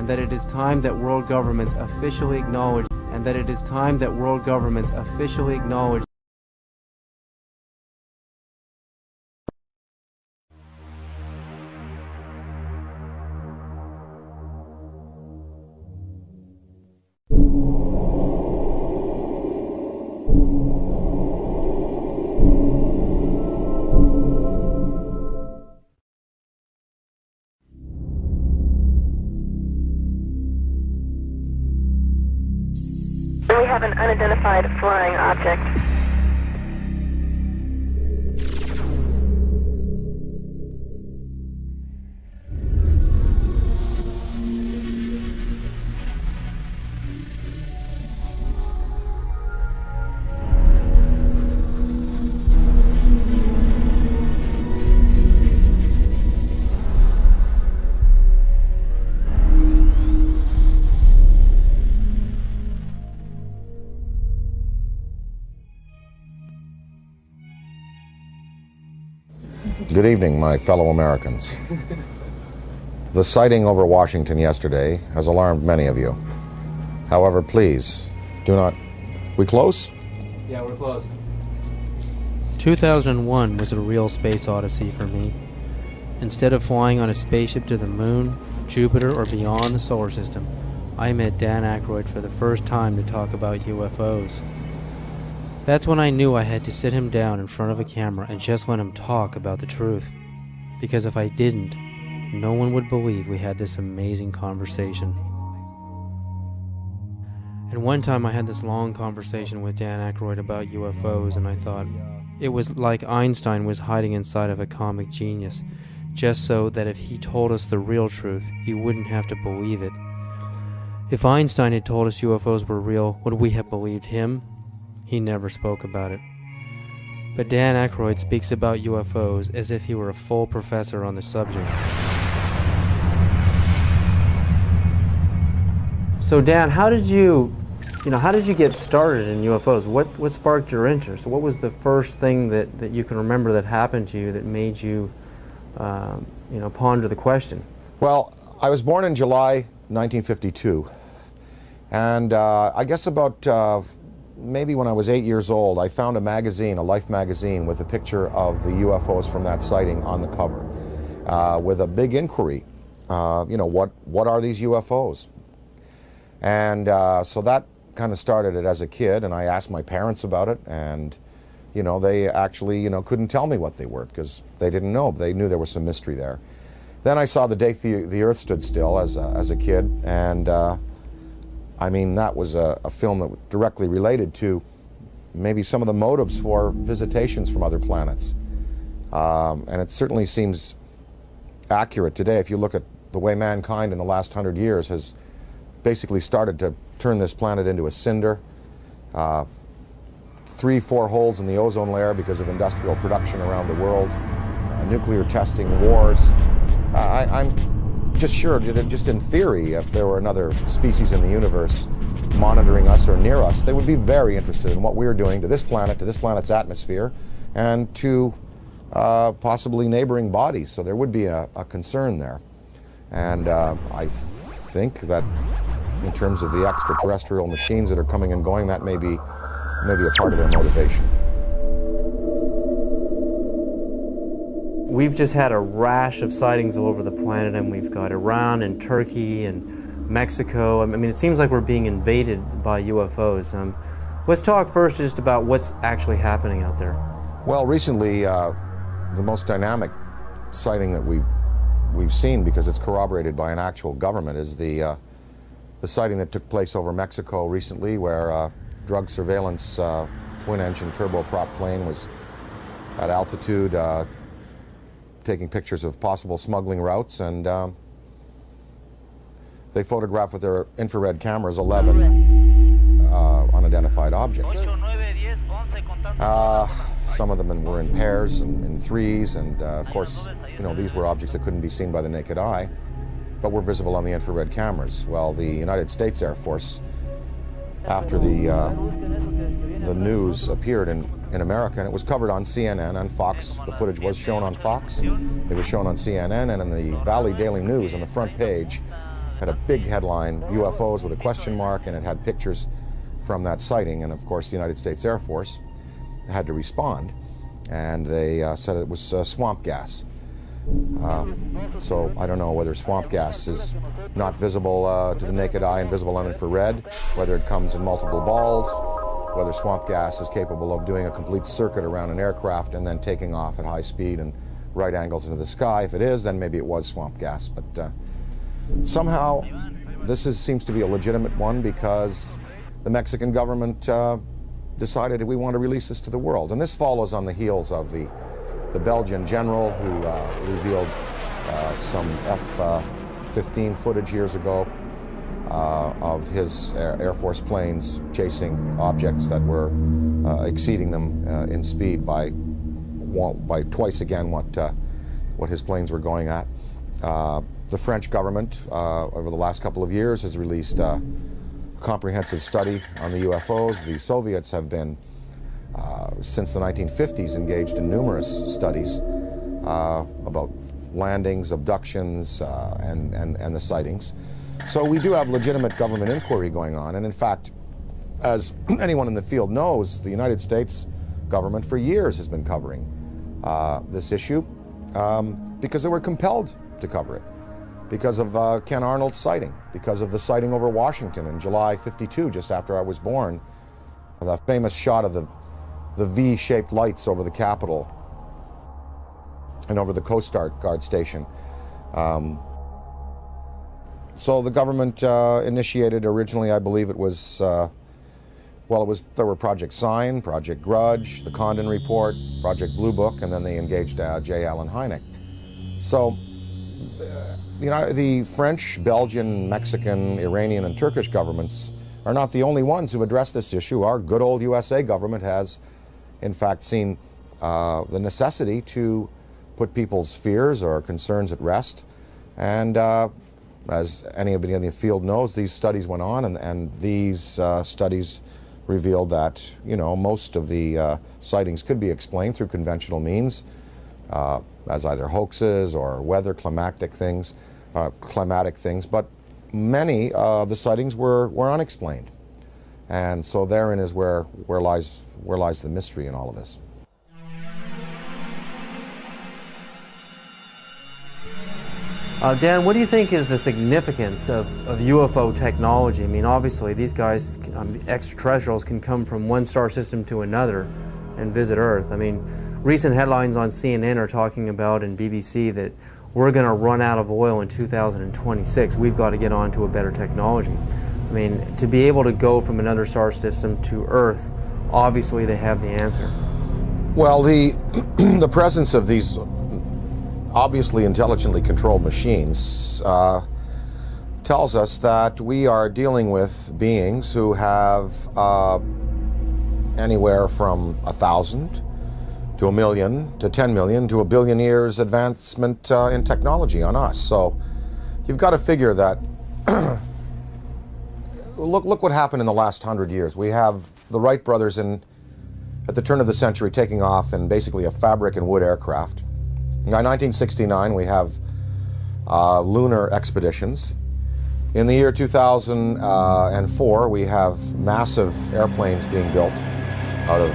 and that it is time that world governments officially acknowledge, and that it is time that world governments officially acknowledge. We have an unidentified flying object. Good evening, my fellow Americans. The sighting over Washington yesterday has alarmed many of you. However, please, do not... We close? Yeah, we're close. 2001 was a real space odyssey for me. Instead of flying on a spaceship to the moon, Jupiter, or beyond the solar system, I met Dan Aykroyd for the first time to talk about UFOs. That's when I knew I had to sit him down in front of a camera and just let him talk about the truth. Because if I didn't, no one would believe we had this amazing conversation. And one time I had this long conversation with Dan Aykroyd about UFOs, and I thought it was like Einstein was hiding inside of a comic genius, just so that if he told us the real truth, you wouldn't have to believe it. If Einstein had told us UFOs were real, would we have believed him? He never spoke about it. But Dan Aykroyd speaks about UFOs as if he were a full professor on the subject. So Dan, how did you get started in UFOs? What sparked your interest? What was the first thing that you can remember that happened to you that made you, ponder the question? Well, I was born in July 1952, and I guess about maybe when I was 8 years old, I found a magazine, a Life magazine, with a picture of the UFOs from that sighting on the cover, with a big inquiry. What are these UFOs? And so that kind of started it as a kid, and I asked my parents about it, and they actually couldn't tell me what they were because they didn't know. They knew there was some mystery there. Then I saw The Day the Earth Stood Still as a kid, and I mean, that was a film that directly related to maybe some of the motives for visitations from other planets. And it certainly seems accurate today if you look at the way mankind in the last 100 years has basically started to turn this planet into a cinder. 3-4 holes in the ozone layer because of industrial production around the world, nuclear testing, wars. I'm just sure, just in theory, if there were another species in the universe monitoring us or near us, they would be very interested in what we're doing to this planet, to this planet's atmosphere, and to possibly neighboring bodies. So there would be a concern there. And I think that in terms of the extraterrestrial machines that are coming and going, that may be a part of their motivation. We've just had a rash of sightings all over the planet, and we've got Iran and Turkey and Mexico. I mean, it seems like we're being invaded by UFOs. Let's talk first just about what's actually happening out there. Well, recently, the most dynamic sighting that we've seen, because it's corroborated by an actual government, is the sighting that took place over Mexico recently, where a drug surveillance twin-engine turboprop plane was at altitude taking pictures of possible smuggling routes, and they photographed with their infrared cameras 11 unidentified objects. Some of them were in pairs and in threes, and of course, these were objects that couldn't be seen by the naked eye, but were visible on the infrared cameras. Well, the United States Air Force, after the news appeared in America, and it was covered on CNN and Fox. The footage was shown on Fox. It was shown on CNN, and in the Valley Daily News on the front page, had a big headline, UFOs with a question mark, and it had pictures from that sighting. And of course, the United States Air Force had to respond, and they said it was swamp gas. So I don't know whether swamp gas is not visible to the naked eye and visible on infrared, whether it comes in multiple balls, whether swamp gas is capable of doing a complete circuit around an aircraft and then taking off at high speed and right angles into the sky. If it is, then maybe it was swamp gas. But somehow this seems to be a legitimate one, because the Mexican government decided we want to release this to the world. And this follows on the heels of the Belgian general who revealed some F-15 footage years ago of his Air Force planes chasing objects that were exceeding them in speed by twice again what his planes were going at. The French government over the last couple of years has released a comprehensive study on the UFOs. The Soviets have been since the 1950s engaged in numerous studies about landings, abductions, and the sightings. So we do have legitimate government inquiry going on, and in fact, as anyone in the field knows, the United States government for years has been covering this issue because they were compelled to cover it, because of Ken Arnold's sighting, because of the sighting over Washington in July '52, just after I was born, the famous shot of the V-shaped lights over the Capitol and over the Coast Guard station. So the government initiated originally, I believe it was, there were Project Sign, Project Grudge, the Condon Report, Project Blue Book, and then they engaged J. Allen Hynek. So, the French, Belgian, Mexican, Iranian, and Turkish governments are not the only ones who address this issue. Our good old USA government has, in fact, seen the necessity to put people's fears or concerns at rest. And as anybody in the field knows, these studies went on, and these studies revealed that, most of the sightings could be explained through conventional means, as either hoaxes or weather climatic things, but many of the sightings were unexplained. And so therein is where lies the mystery in all of this. Dan, what do you think is the significance of UFO technology? I mean, obviously, these guys, the extraterrestrials, can come from one star system to another and visit Earth. I mean, recent headlines on CNN are talking about, and BBC, that we're going to run out of oil in 2026. We've got to get on to a better technology. I mean, to be able to go from another star system to Earth, obviously they have the answer. Well, the presence of these obviously intelligently controlled machines tells us that we are dealing with beings who have anywhere from 1,000 to 1 million to 10 million to 1 billion years advancement in technology on us. So you've got to figure that look what happened in the last 100 years. We have the Wright brothers at the turn of the century taking off in basically a fabric and wood aircraft. By 1969, we have lunar expeditions. In the year 2004, we have massive airplanes being built out of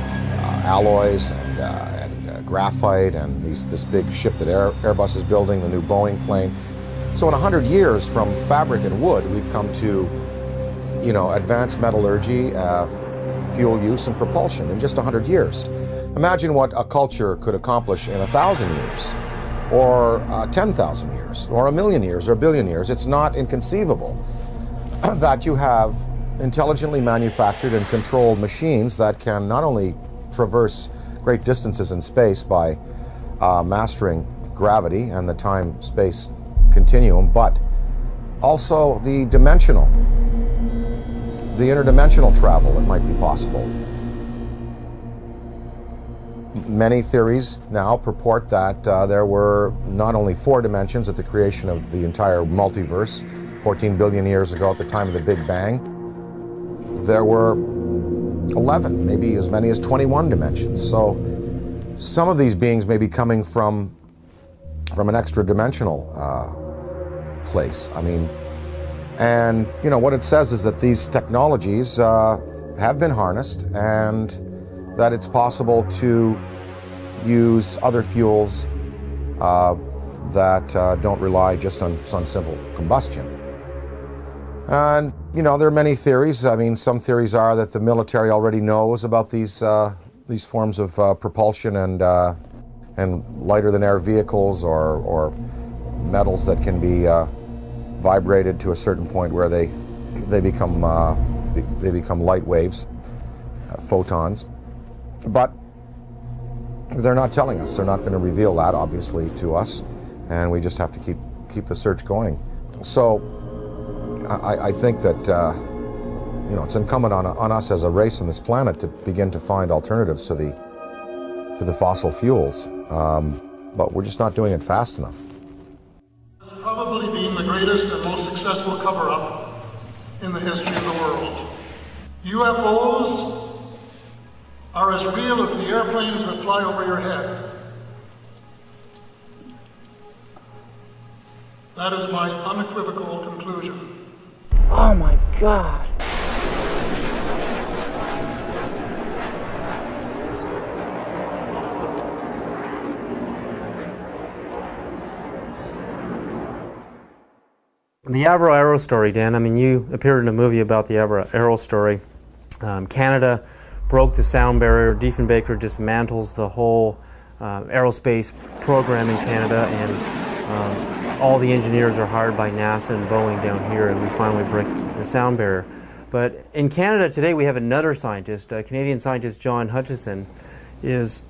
alloys and graphite, and this big ship that Airbus is building, the new Boeing plane. So in 100 years, from fabric and wood, we've come to, advanced metallurgy, fuel use, and propulsion in just 100 years. Imagine what a culture could accomplish in 1,000 years, or 10,000 years, or 1 million years, or 1 billion years. It's not inconceivable that you have intelligently manufactured and controlled machines that can not only traverse great distances in space by mastering gravity and the time-space continuum, but also the interdimensional travel that might be possible. Many theories now purport that there were not only 4 dimensions at the creation of the entire multiverse 14 billion years ago at the time of the Big Bang. There were 11, maybe as many as 21 dimensions. So some of these beings may be coming from an extra dimensional place. I mean, And you know what it says is that these technologies have been harnessed, and that it's possible to use other fuels that don't rely just on simple combustion. And you know, there are many theories. I mean, some theories are that the military already knows about these forms of propulsion and lighter than air vehicles, or metals that can be vibrated to a certain point where they become light waves, photons. But they're not telling us. They're not going to reveal that, obviously, to us, and we just have to keep the search going. So I think that you know, it's incumbent on us as a race on this planet to begin to find alternatives to the fossil fuels, but we're just not doing it fast enough. It's probably been the greatest and most successful cover-up in the history of the world. UFOs are as real as the airplanes that fly over your head. That is my unequivocal conclusion. Oh my God. The Avro Arrow story, Dan, I mean, you appeared in a movie about the Avro Arrow story. Canada broke the sound barrier. Diefenbaker dismantles the whole aerospace program in Canada, and all the engineers are hired by NASA and Boeing down here, and we finally break the sound barrier. But in Canada today, we have another scientist, Canadian scientist John Hutchison, is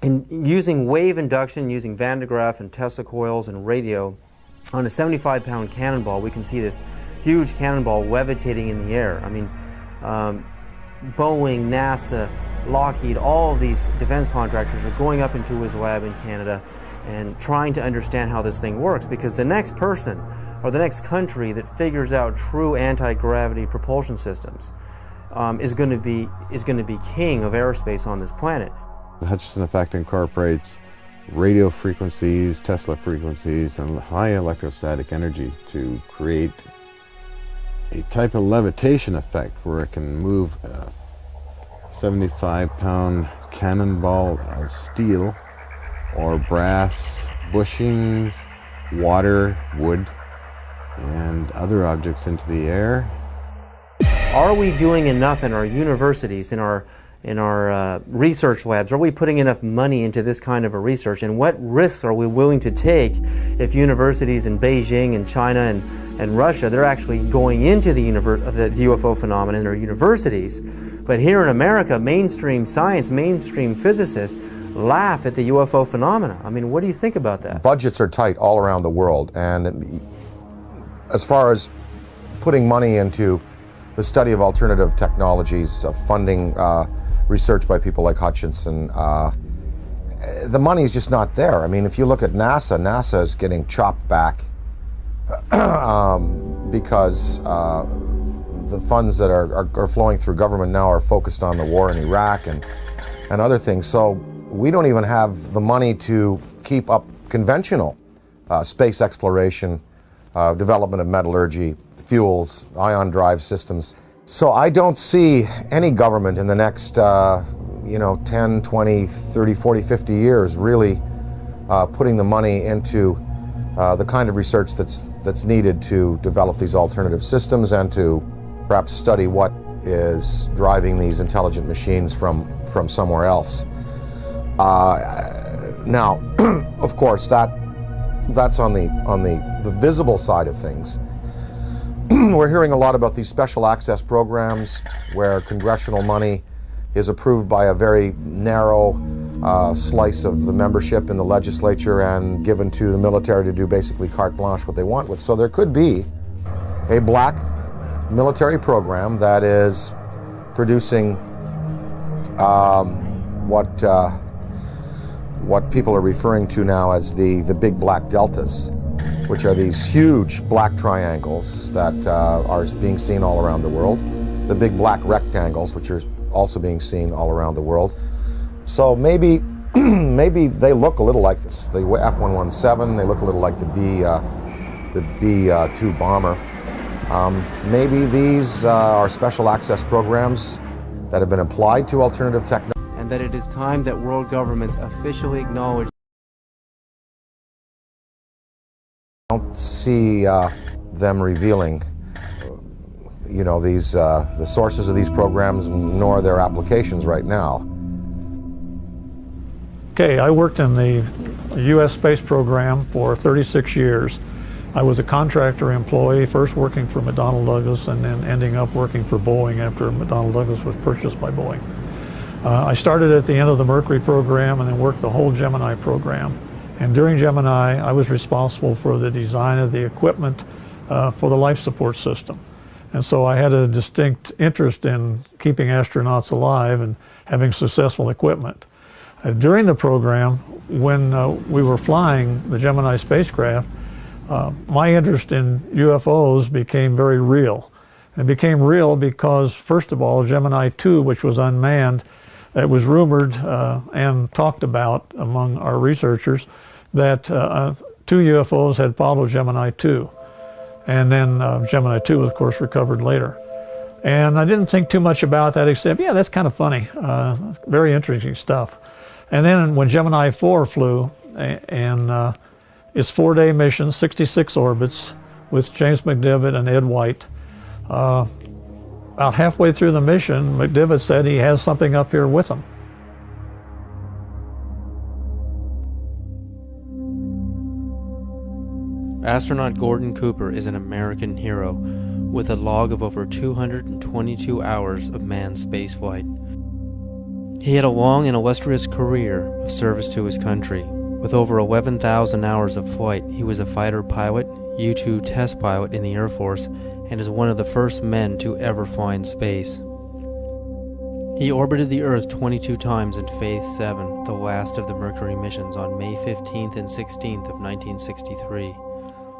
using wave induction, using Van de Graaff and Tesla coils and radio. On a 75-pound cannonball, we can see this huge cannonball levitating in the air. I mean, Boeing, NASA, Lockheed, all of these defense contractors are going up into his lab in Canada and trying to understand how this thing works, because the next person or the next country that figures out true anti-gravity propulsion systems is going to be king of aerospace on this planet. The Hutchison effect incorporates radio frequencies, Tesla frequencies, and high electrostatic energy to create a type of levitation effect where it can move a 75-pound cannonball of steel or brass bushings, water, wood, and other objects into the air. Are we doing enough in our universities, in our research labs? Are we putting enough money into this kind of a research? And what risks are we willing to take if universities in Beijing and China and Russia, they're actually going into the UFO phenomenon in their universities, but here in America, mainstream science, mainstream physicists laugh at the UFO phenomena? I mean, what do you think about that? Budgets are tight all around the world, and as far as putting money into the study of alternative technologies, funding research by people like Hutchison, the money is just not there. I mean, if you look at NASA, NASA is getting chopped back because the funds that are flowing through government now are focused on the war in Iraq and other things. So we don't even have the money to keep up conventional space exploration, development of metallurgy, fuels, ion drive systems. So I don't see any government in the next 10, 20, 30, 40, 50 years really putting the money into the kind of research that's needed to develop these alternative systems and to perhaps study what is driving these intelligent machines from somewhere else. Now, of course, that's on the visible side of things. We're hearing a lot about these special access programs where congressional money is approved by a very narrow slice of the membership in the legislature and given to the military to do basically carte blanche what they want with. So there could be a black military program that is producing what people are referring to now as the big black deltas, which are these huge black triangles that are being seen all around the world. The big black rectangles, which are also being seen all around the world. So maybe they look a little like this. The F-117, they look a little like the B-2 bomber. Maybe these are special access programs that have been applied to alternative technology. And that it is time that world governments officially acknowledge. I don't see them revealing, you know, these the sources of these programs, nor their applications right now. Okay, I worked in the U.S. space program for 36 years. I was a contractor employee, first working for McDonnell Douglas and then ending up working for Boeing after McDonnell Douglas was purchased by Boeing. I started at the end of the Mercury program and then worked the whole Gemini program. And during Gemini, I was responsible for the design of the equipment for the life support system. And so I had a distinct interest in keeping astronauts alive and having successful equipment. During the program, when we were flying the Gemini spacecraft, my interest in UFOs became very real. It became real because, first of all, Gemini 2, which was unmanned, it was rumored and talked about among our researchers that 2 UFOs had followed Gemini 2. And then Gemini 2 was, of course, recovered later. And I didn't think too much about that except, yeah, that's kind of funny. Very interesting stuff. And then when Gemini 4 flew, and its 4-day mission, 66 orbits, with James McDivitt and Ed White. About halfway through the mission, McDivitt said he has something up here with him. Astronaut Gordon Cooper is an American hero with a log of over 222 hours of manned spaceflight. He had a long and illustrious career of service to his country. With over 11,000 hours of flight, he was a fighter pilot, U-2 test pilot in the Air Force, and is one of the first men to ever fly in space. He orbited the Earth 22 times in Phase 7, the last of the Mercury missions, on May 15th and 16th of 1963.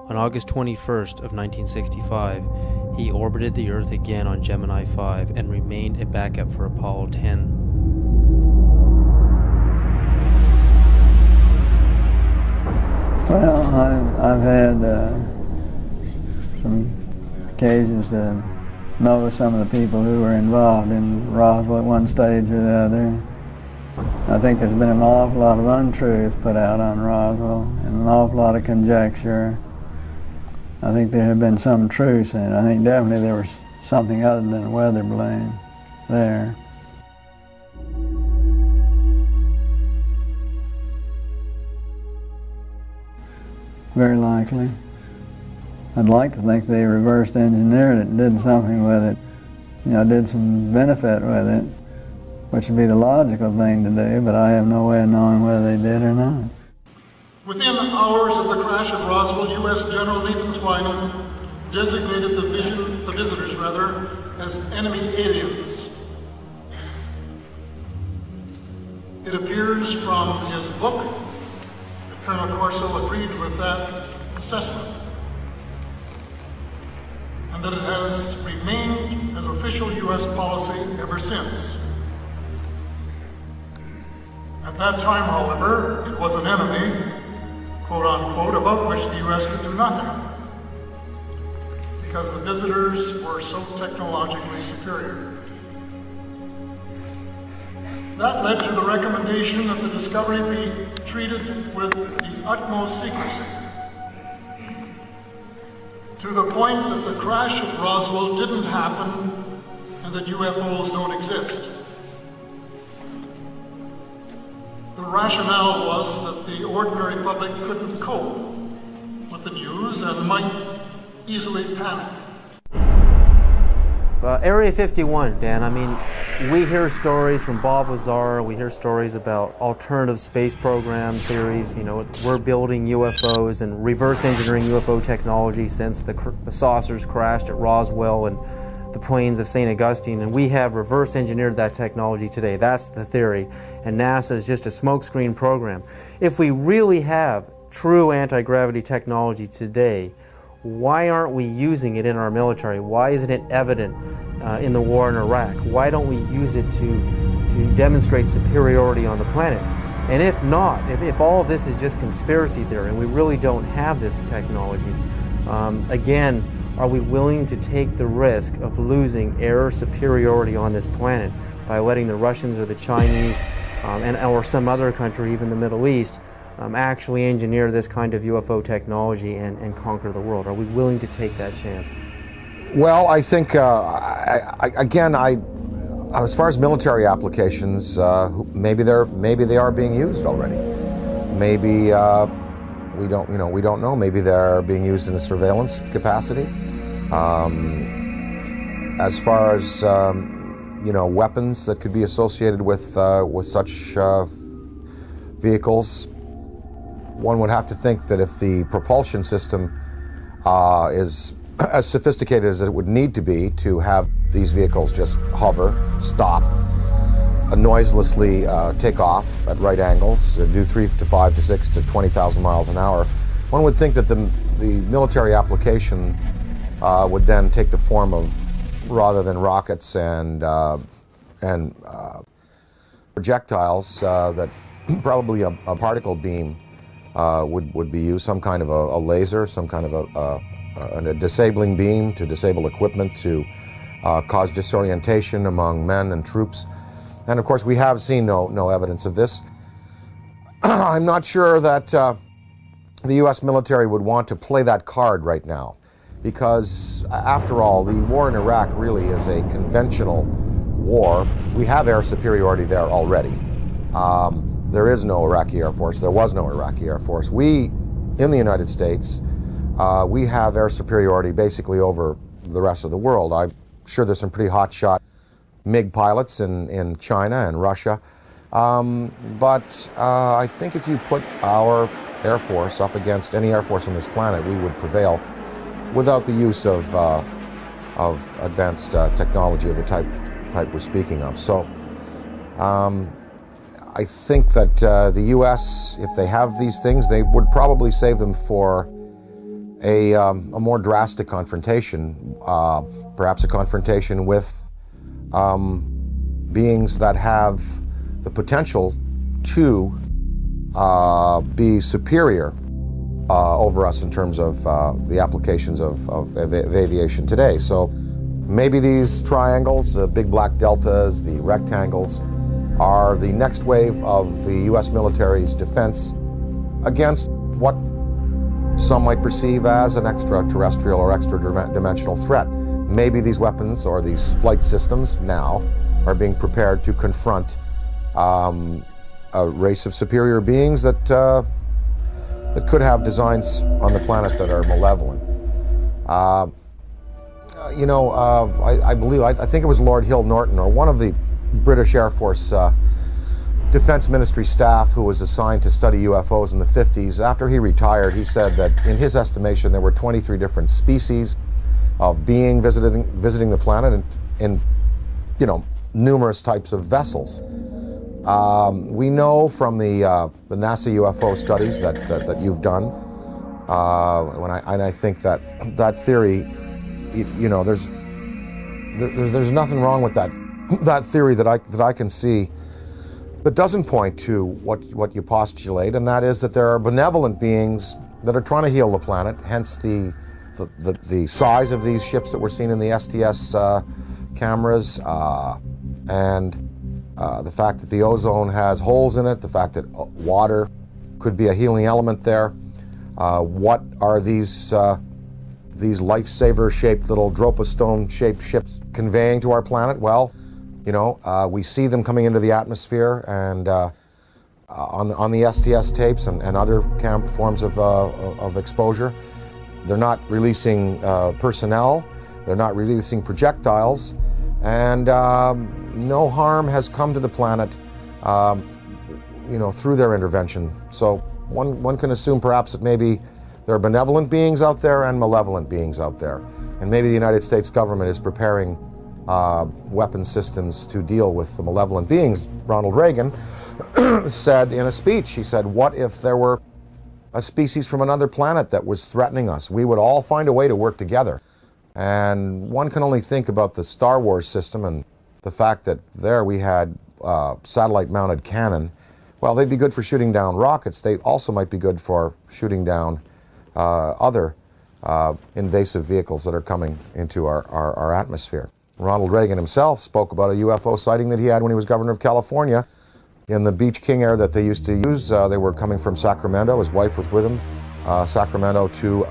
On August 21st of 1965, he orbited the Earth again on Gemini 5 and remained a backup for Apollo 10. Well, I've had some occasions to know some of the people who were involved in Roswell at one stage or the other. I think there's been an awful lot of untruths put out on Roswell and an awful lot of conjecture. I think there have been some truths in it. I think definitely there was something other than weather balloon there. Very likely. I'd like to think they reversed engineered it and did something with it. You know, did some benefit with it, which would be the logical thing to do, but I have no way of knowing whether they did or not. Within hours of the crash at Roswell, U.S. General Nathan Twining designated the visitors as enemy aliens. It appears from his book that Colonel Corso agreed with that assessment, and that it has remained as official U.S. policy ever since. At that time, however, it was an enemy, quote unquote, about which the U.S. could do nothing, because the visitors were so technologically superior. That led to the recommendation that the discovery be treated with the utmost secrecy, to the point that the crash at Roswell didn't happen and that UFOs don't exist. The rationale was that the ordinary public couldn't cope with the news and might easily panic. Area 51, Dan, I mean, we hear stories from Bob Lazar, we hear stories about alternative space program theories, you know, we're building UFOs and reverse engineering UFO technology since the saucers crashed at Roswell and the plains of St. Augustine, and we have reverse engineered that technology today. That's the theory, and NASA is just a smokescreen program. If we really have true anti-gravity technology today, why aren't we using it in our military? Why isn't it evident in the war in Iraq? Why don't we use it to demonstrate superiority on the planet? And if not, if all of this is just conspiracy theory and we really don't have this technology, again, Are we willing to take the risk of losing air superiority on this planet by letting the Russians or the Chinese or some other country, even the Middle East, actually engineer this kind of UFO technology and conquer the world? Are we willing to take that chance? Well, I think, as far as military applications, maybe they are being used already. Maybe we don't know. Maybe they're being used in a surveillance capacity. As far as weapons that could be associated with such vehicles, one would have to think that if the propulsion system is as sophisticated as it would need to be to have these vehicles just hover, stop, noiselessly take off at right angles, do 3 to 5 to 6 to 20,000 miles an hour, one would think that the military application would then take the form of, rather than rockets and projectiles, that probably a particle beam would be used, some kind of a laser, some kind of a disabling beam to disable equipment, to cause disorientation among men and troops. And of course, we have seen no evidence of this. I'm not sure that the U.S. military would want to play that card right now, because after all, the war in Iraq really is a conventional war. We have air superiority there already. There is no Iraqi Air Force. There was no Iraqi Air Force. We, in the United States, we have air superiority basically over the rest of the world. I'm sure there's some pretty hotshot MiG pilots in China and Russia. But I think if you put our Air Force up against any Air Force on this planet, we would prevail without the use of advanced technology of the type we're speaking of. So I think that the U.S., if they have these things, they would probably save them for a more drastic confrontation, perhaps a confrontation with beings that have the potential to be superior over us in terms of the applications of aviation today. So maybe these triangles, the big black deltas, the rectangles, are the next wave of the U.S. military's defense against what some might perceive as an extraterrestrial or extra-dimensional threat. Maybe these weapons or these flight systems now are being prepared to confront a race of superior beings that could have designs on the planet that are malevolent. I think it was Lord Hill Norton, or one of the British Air Force Defense Ministry staff who was assigned to study UFOs in the 50s. After he retired, he said that in his estimation there were 23 different species of being visiting the planet in numerous types of vessels. We know from the NASA UFO studies that you've done, and I think that theory, there's nothing wrong with that theory that I can see that doesn't point to what you postulate, and that is that there are benevolent beings that are trying to heal the planet. Hence the size of these ships that we're seeing in the STS cameras, and the fact that the ozone has holes in it, the fact that water could be a healing element there. What are these lifesaver-shaped little Dropostone-shaped ships conveying to our planet? Well, we see them coming into the atmosphere, and on the STS tapes and other forms of exposure, they're not releasing personnel, they're not releasing projectiles, and no harm has come to the planet, through their intervention. So one can assume perhaps that maybe there are benevolent beings out there and malevolent beings out there, and maybe the United States government is preparing weapon systems to deal with the malevolent beings. Ronald Reagan said in a speech, he said, what if there were a species from another planet that was threatening us? We would all find a way to work together. And one can only think about the Star Wars system and the fact that there we had satellite-mounted cannon. Well, they'd be good for shooting down rockets. They also might be good for shooting down other invasive vehicles that are coming into our atmosphere. Ronald Reagan himself spoke about a UFO sighting that he had when he was governor of California in the Beach King Air that they used to use. They were coming from Sacramento. His wife was with him, Sacramento to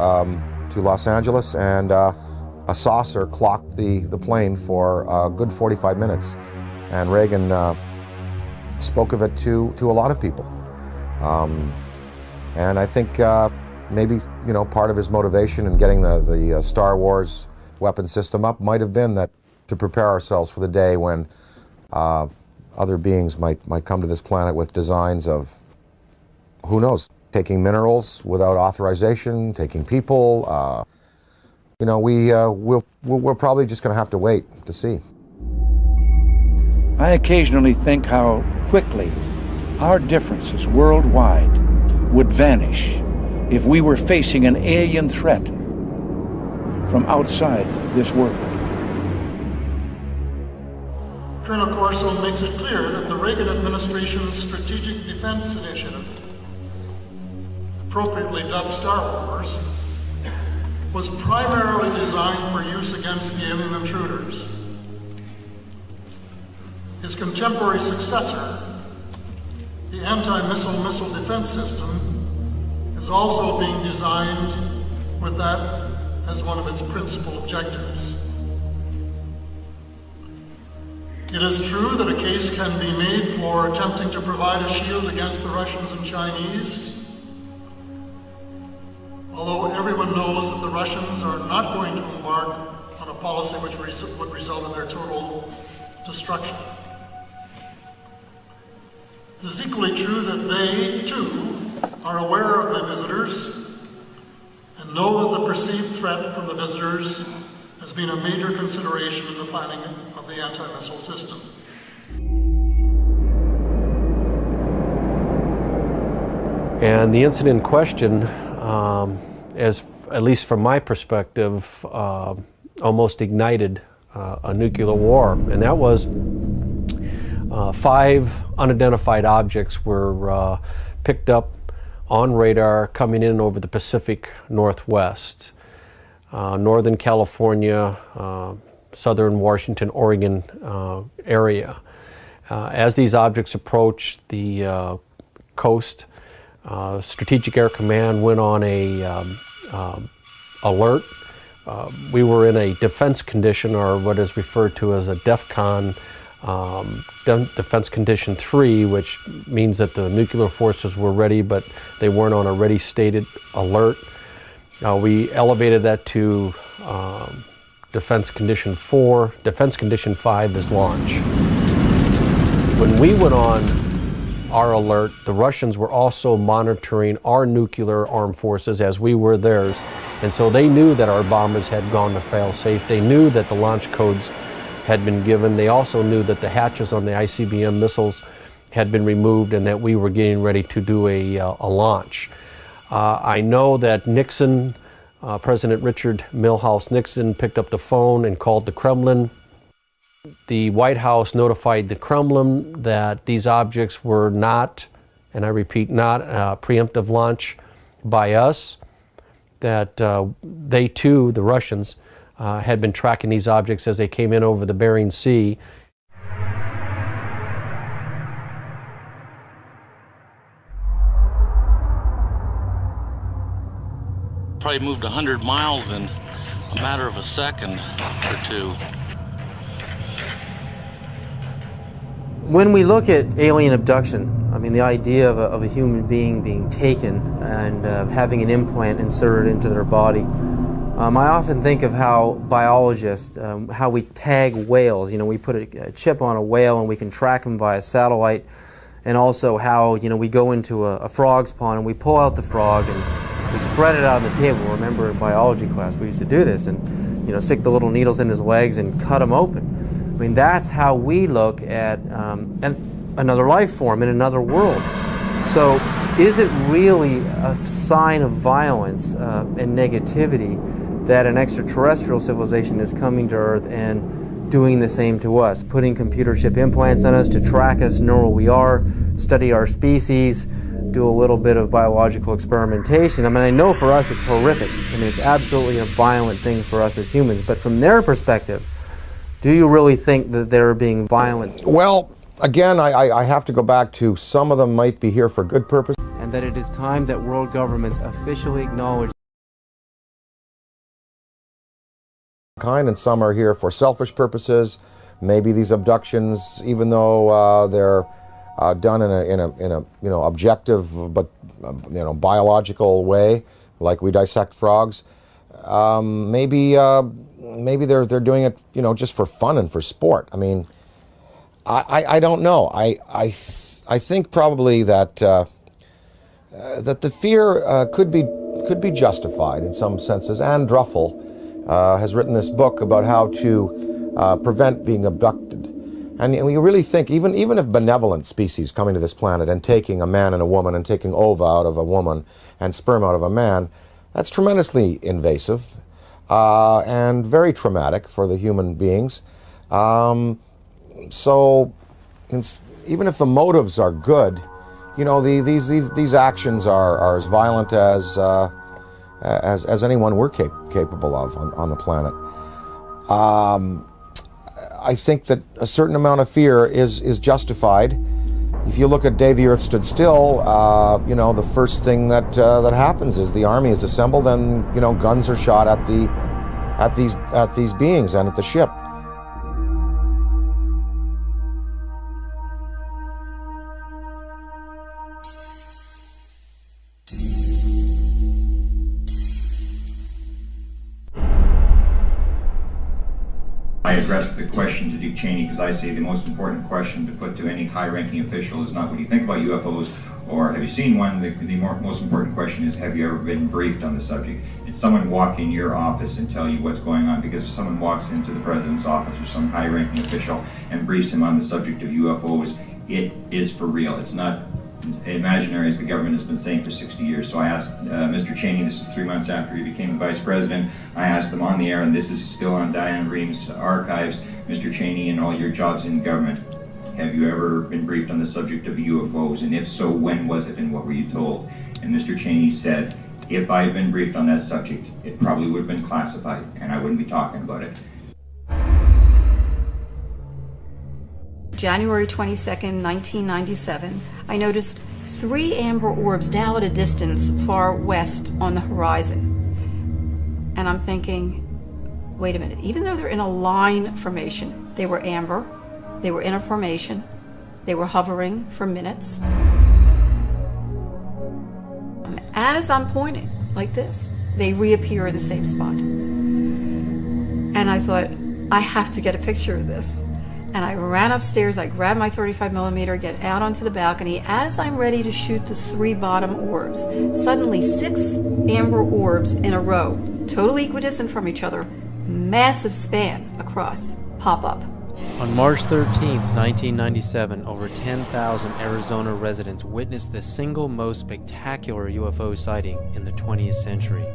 Los Angeles, and a saucer clocked the plane for a good 45 minutes. And Reagan spoke of it to a lot of people. And I think maybe, you know, part of his motivation in getting the Star Wars weapon system up might have been that to prepare ourselves for the day when other beings might come to this planet with designs of, who knows, taking minerals without authorization, taking people. You know, we're probably just going to have to wait to see. I occasionally think how quickly our differences worldwide would vanish if we were facing an alien threat from outside this world. Colonel Corso makes it clear that the Reagan administration's Strategic Defense Initiative, appropriately dubbed Star Wars, was primarily designed for use against the alien intruders. His contemporary successor, the anti-missile missile defense system, is also being designed with that as one of its principal objectives. It is true that a case can be made for attempting to provide a shield against the Russians and Chinese, although everyone knows that the Russians are not going to embark on a policy which would result in their total destruction. It is equally true that they, too, are aware of the visitors and know that the perceived threat from the visitors has been a major consideration in the planning of the anti-missile system. And the incident in question, as at least from my perspective, almost ignited a nuclear war, and that was 5 unidentified objects were picked up on radar coming in over the Pacific Northwest, Northern California, Southern Washington, Oregon area. As these objects approached the coast, Strategic Air Command went on a alert. We were in a defense condition, or what is referred to as a DEFCON, Defense Condition 3, which means that the nuclear forces were ready, but they weren't on a ready stated alert. We elevated that to Defense Condition 4. Defense Condition 5 is launch. When we went on our alert, the Russians were also monitoring our nuclear armed forces as we were theirs. And so they knew that our bombers had gone to fail-safe. They knew that the launch codes had been given. They also knew that the hatches on the ICBM missiles had been removed and that we were getting ready to do a launch. I know that Nixon, President Richard Milhouse Nixon, picked up the phone and called the Kremlin. The White House notified the Kremlin that these objects were not, and I repeat, not a preemptive launch by us, that they too, the Russians, had been tracking these objects as they came in over the Bering Sea. Probably moved 100 miles in a matter of a second or two. When we look at alien abduction, I mean, the idea of a human being being taken and having an implant inserted into their body, I often think of how biologists, how we tag whales. You know, we put a chip on a whale and we can track them via satellite, and also how, you know, we go into a frog's pond and we pull out the frog and we spread it out on the table. Remember in biology class we used to do this, and, you know, stick the little needles in his legs and cut him open. I mean, that's how we look at another life form in another world. So is it really a sign of violence and negativity that an extraterrestrial civilization is coming to Earth and doing the same to us, putting computer chip implants on us to track us, know where we are, study our species, do a little bit of biological experimentation. I mean, I know for us it's horrific. I mean, it's absolutely a violent thing for us as humans. But from their perspective, do you really think that they're being violent? Well, again, I have to go back to some of them might be here for good purpose. And that it is time that world governments officially acknowledge Kind, and some are here for selfish purposes. Maybe these abductions, even though they're done in a objective but biological way, like we dissect frogs, maybe they're doing it just for fun and for sport. I mean, I don't know. I think probably that that the fear could be justified in some senses. Anne Druffel has written this book about how to prevent being abducted. And we really think, even if benevolent species coming to this planet and taking a man and a woman and taking ova out of a woman and sperm out of a man, that's tremendously invasive and very traumatic for the human beings. So even if the motives are good, these actions are as violent as anyone we're capable of on the planet. I think that a certain amount of fear is justified. If you look at Day the Earth Stood Still, the first thing that happens is the army is assembled and guns are shot at these beings and at the ship. I addressed the question to Dick Cheney because I say the most important question to put to any high-ranking official is not what do you think about UFOs or have you seen one. The most important question is, have you ever been briefed on the subject? Did someone walk in your office and tell you what's going on? Because if someone walks into the president's office or some high-ranking official and briefs him on the subject of UFOs, it is for real. It's not imaginary, as the government has been saying for 60 years. So I asked Mr. Cheney, this is 3 months after he became vice president, I asked him on the air, and this is still on Diane Ream's archives, Mr. Cheney, in all your jobs in government, have you ever been briefed on the subject of UFOs? And if so, when was it and what were you told? And Mr. Cheney said, if I had been briefed on that subject, it probably would have been classified and I wouldn't be talking about it. January 22nd, 1997, I noticed 3 amber orbs now at a distance far west on the horizon. And I'm thinking, wait a minute, even though they're in a line formation, they were amber, they were in a formation, they were hovering for minutes. And as I'm pointing like this, they reappear in the same spot. And I thought, I have to get a picture of this. And I ran upstairs, I grabbed my 35mm, get out onto the balcony. As I'm ready to shoot the 3 bottom orbs, suddenly 6 amber orbs in a row, totally equidistant from each other, massive span across, pop up. On March 13th, 1997, over 10,000 Arizona residents witnessed the single most spectacular UFO sighting in the 20th century.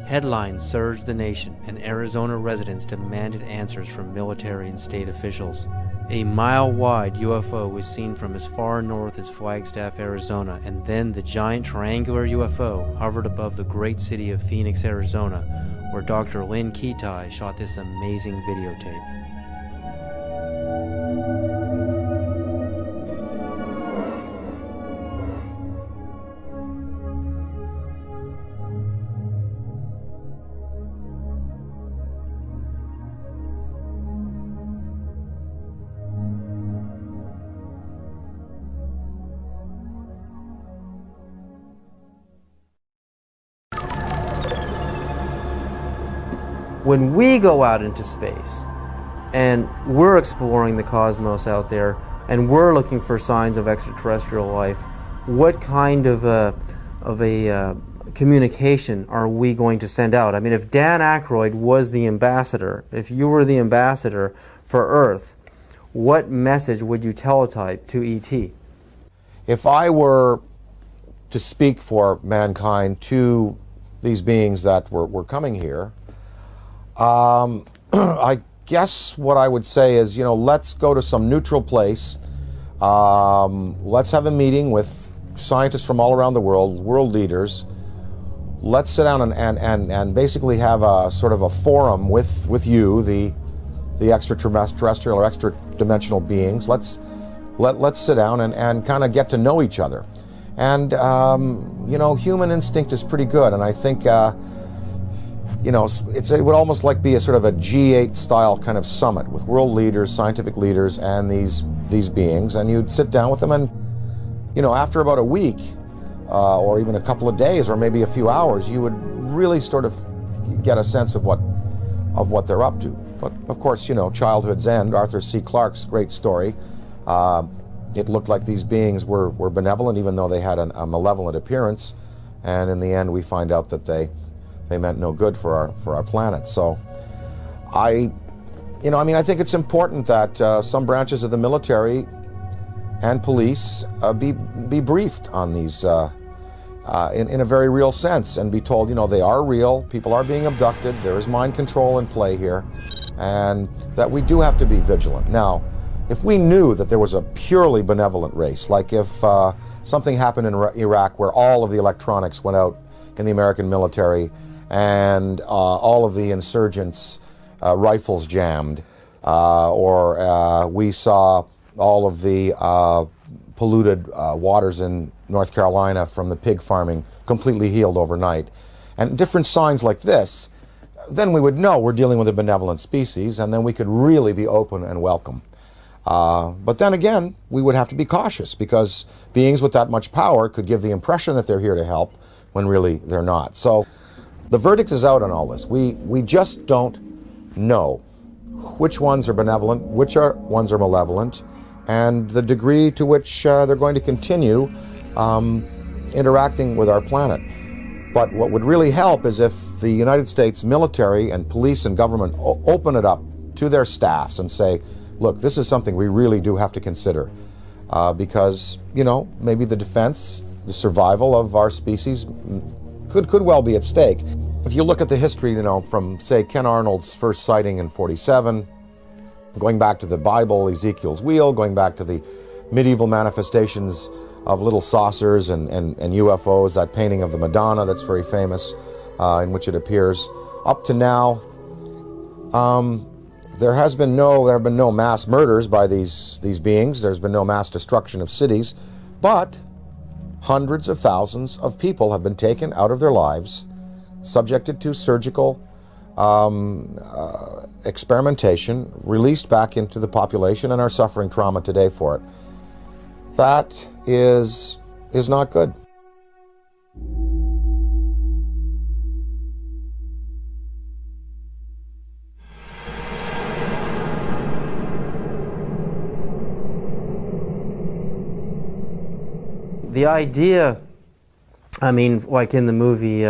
Headlines surged the nation, and Arizona residents demanded answers from military and state officials. A mile-wide UFO was seen from as far north as Flagstaff, Arizona, and then the giant triangular UFO hovered above the great city of Phoenix, Arizona, where Dr. Lynn Kitai shot this amazing videotape. When we go out into space and we're exploring the cosmos out there and we're looking for signs of extraterrestrial life, what kind of a communication are we going to send out? I mean, if Dan Aykroyd was the ambassador, if you were the ambassador for Earth, what message would you teletype to ET? If I were to speak for mankind to these beings that were coming here, I guess what I would say is, let's go to some neutral place. Let's have a meeting with scientists from all around the world leaders. Let's sit down and basically have a sort of a forum with you, the extraterrestrial or extra-dimensional beings. Let's sit down and kind of get to know each other. And, you know, human instinct is pretty good, and I think, you know, it would almost like be a sort of a G8 style kind of summit with world leaders, scientific leaders, and these beings, and you'd sit down with them, and, you know, after about a week, or even a couple of days, or maybe a few hours, you would really sort of get a sense of what they're up to. But of course, you know, childhood's end, Arthur C. Clarke's great story. It looked like these beings were benevolent, even though they had a malevolent appearance, and in the end, we find out that they meant no good for our planet. So, I think it's important that some branches of the military and police be briefed on these in a very real sense, and be told, you know, they are real, people are being abducted, there is mind control in play here, and that we do have to be vigilant. Now, if we knew that there was a purely benevolent race, like if something happened in Iraq where all of the electronics went out in the American military and all of the insurgents' rifles jammed, or we saw all of the polluted waters in North Carolina from the pig farming completely healed overnight, and different signs like this, then we would know we're dealing with a benevolent species, and then we could really be open and welcome. But then again, we would have to be cautious, because beings with that much power could give the impression that they're here to help when really they're not. So the verdict is out on all this. We just don't know which ones are benevolent, which ones are malevolent, and the degree to which they're going to continue interacting with our planet. But what would really help is if the United States military and police and government open it up to their staffs and say, look, this is something we really do have to consider, because, you know, maybe the defense, the survival of our species could well be at stake. If you look at the history, you know, from, say, Ken Arnold's first sighting in '47, going back to the Bible, Ezekiel's wheel, going back to the medieval manifestations of little saucers and UFOs, that painting of the Madonna that's very famous, in which it appears, up to now, there have been no mass murders by these beings. There's been no mass destruction of cities, but hundreds of thousands of people have been taken out of their lives, subjected to surgical experimentation, released back into the population, and are suffering trauma today for it. That is not good. The idea, I mean, like in the movie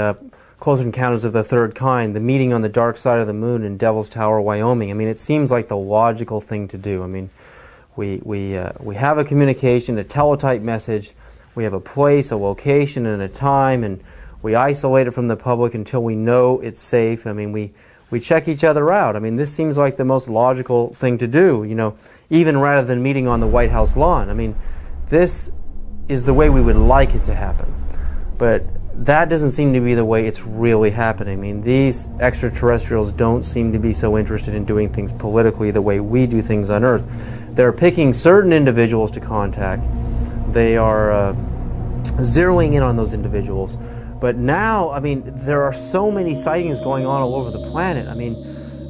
Close Encounters of the Third Kind, the meeting on the dark side of the moon in Devil's Tower, Wyoming, I mean, it seems like the logical thing to do. I mean, we have a communication, a teletype message, we have a place, a location, and a time, and we isolate it from the public until we know it's safe. I mean, we check each other out. I mean, this seems like the most logical thing to do, you know, even rather than meeting on the White House lawn. I mean, this is the way we would like it to happen. But that doesn't seem to be the way it's really happening. I mean, these extraterrestrials don't seem to be so interested in doing things politically the way we do things on Earth. They're picking certain individuals to contact. They are zeroing in on those individuals. But now, I mean, there are so many sightings going on all over the planet. I mean,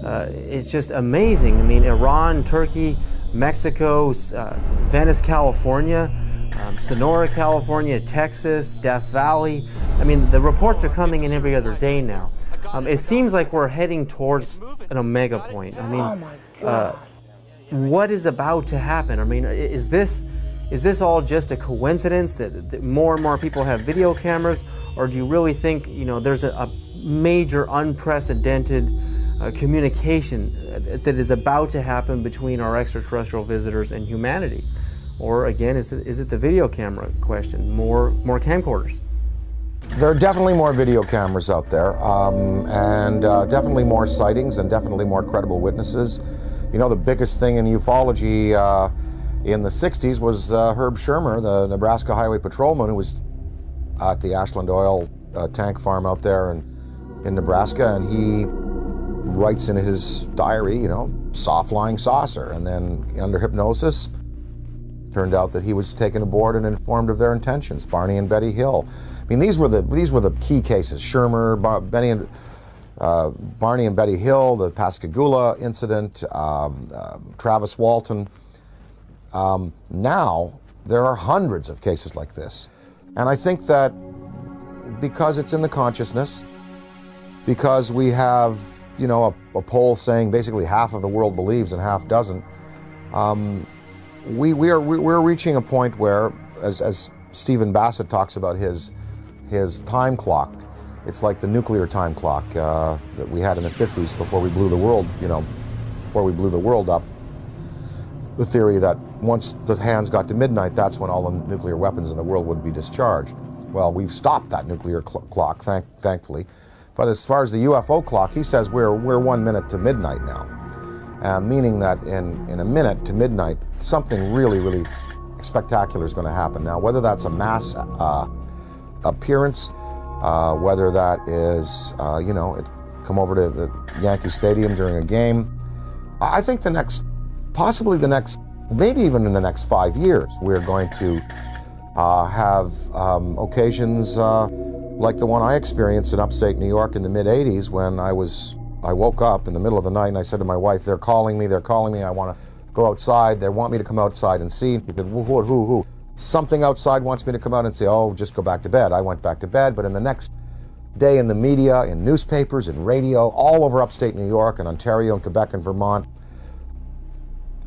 it's just amazing. I mean, Iran, Turkey, Mexico, Venice, California, Sonora, California, Texas, Death Valley. I mean, the reports are coming in every other day now. It seems like we're heading towards an omega point. I mean, what is about to happen? I mean, is this all just a coincidence that more and more people have video cameras, or do you really think, you know, there's a major unprecedented communication that is about to happen between our extraterrestrial visitors and humanity? Or again, is it the video camera question? More camcorders? There are definitely more video cameras out there, and definitely more sightings, and definitely more credible witnesses. You know, the biggest thing in ufology in the 60s was Herb Shermer, the Nebraska Highway Patrolman, who was at the Ashland Oil tank farm out there in Nebraska, and he writes in his diary, you know, saw flying saucer, and then under hypnosis, turned out that he was taken aboard and informed of their intentions. Barney and Betty Hill. I mean, these were the key cases. Shermer, Barney and Betty Hill, the Pascagoula incident, Travis Walton. Now there are hundreds of cases like this, and I think that because it's in the consciousness, because we have, you know, a poll saying basically half of the world believes and half doesn't. We're reaching a point where, as Stephen Bassett talks about his time clock, it's like the nuclear time clock that we had in the 50s before we blew the world, you know, before we blew the world up. The theory that once the hands got to midnight, that's when all the nuclear weapons in the world would be discharged. Well, we've stopped that nuclear clock, thankfully. But as far as the UFO clock, he says we're 1 minute to midnight now, meaning that in a minute to midnight, something really, really spectacular is going to happen. Now, whether that's a mass appearance, whether that is, you know, it come over to the Yankee Stadium during a game, I think possibly the next, maybe even in the next 5 years, we're going to have occasions like the one I experienced in upstate New York in the mid-'80s when I woke up in the middle of the night and I said to my wife, they're calling me, I want to go outside, they want me to come outside and see. He said, who? Something outside wants me to come out and say, oh, just go back to bed. I went back to bed, but in the next day in the media, in newspapers, in radio, all over upstate New York and Ontario and Quebec and Vermont,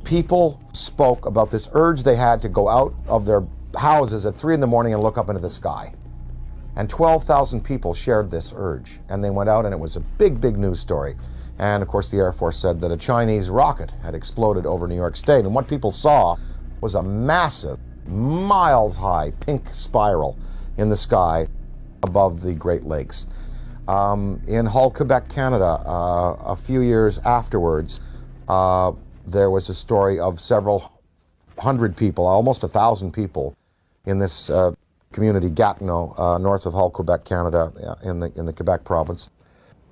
people spoke about this urge they had to go out of their houses at 3 in the morning and look up into the sky. And 12,000 people shared this urge, and they went out and it was a big, big news story. And of course the Air Force said that a Chinese rocket had exploded over New York State, and what people saw was a massive, miles-high pink spiral in the sky above the Great Lakes. In Hull, Quebec, Canada, a few years afterwards, there was a story of several hundred people, almost 1,000 people, in this community, Gatineau, north of Hull, Quebec, Canada, in the Quebec province,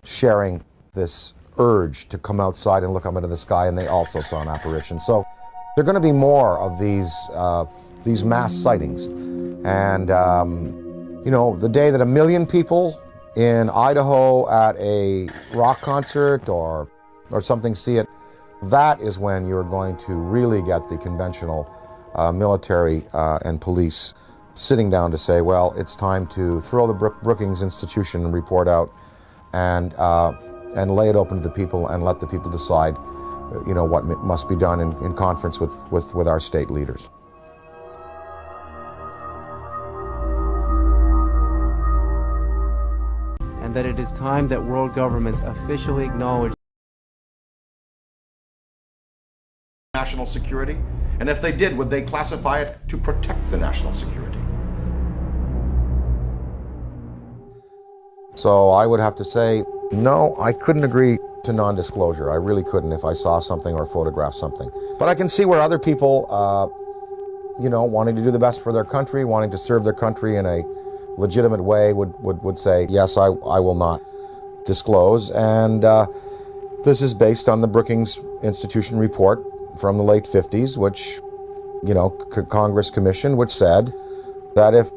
sharing this urge to come outside and look up into the sky, and they also saw an apparition. So there are going to be more of these mass sightings. And, you know, the day that 1 million people in Idaho at a rock concert or something see it, that is when you're going to really get the conventional military and police sitting down to say, well, it's time to throw the Brookings Institution report out and lay it open to the people and let the people decide, you know, what must be done in conference with our state leaders. And that it is time that world governments officially acknowledge national security, and if they did, would they classify it to protect the national security? So I would have to say, no, I couldn't agree to non-disclosure. I really couldn't if I saw something or photographed something. But I can see where other people, you know, wanting to do the best for their country, wanting to serve their country in a legitimate way would say, yes, I will not disclose. And this is based on the Brookings Institution report from the late 50s, which, you know, Congress commissioned, which said that if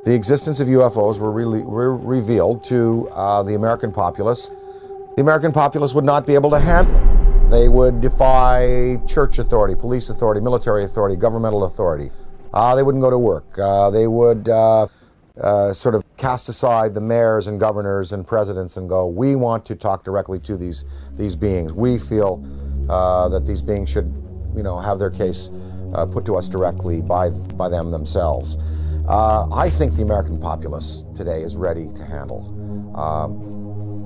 the existence of UFOs were revealed to the American populace would not be able to handle it. They would defy church authority, police authority, military authority, governmental authority. They wouldn't go to work. They would sort of cast aside the mayors and governors and presidents and go, we want to talk directly to these beings. We feel that these beings should, you know, have their case put to us directly by them themselves. I think the American populace today is ready to handle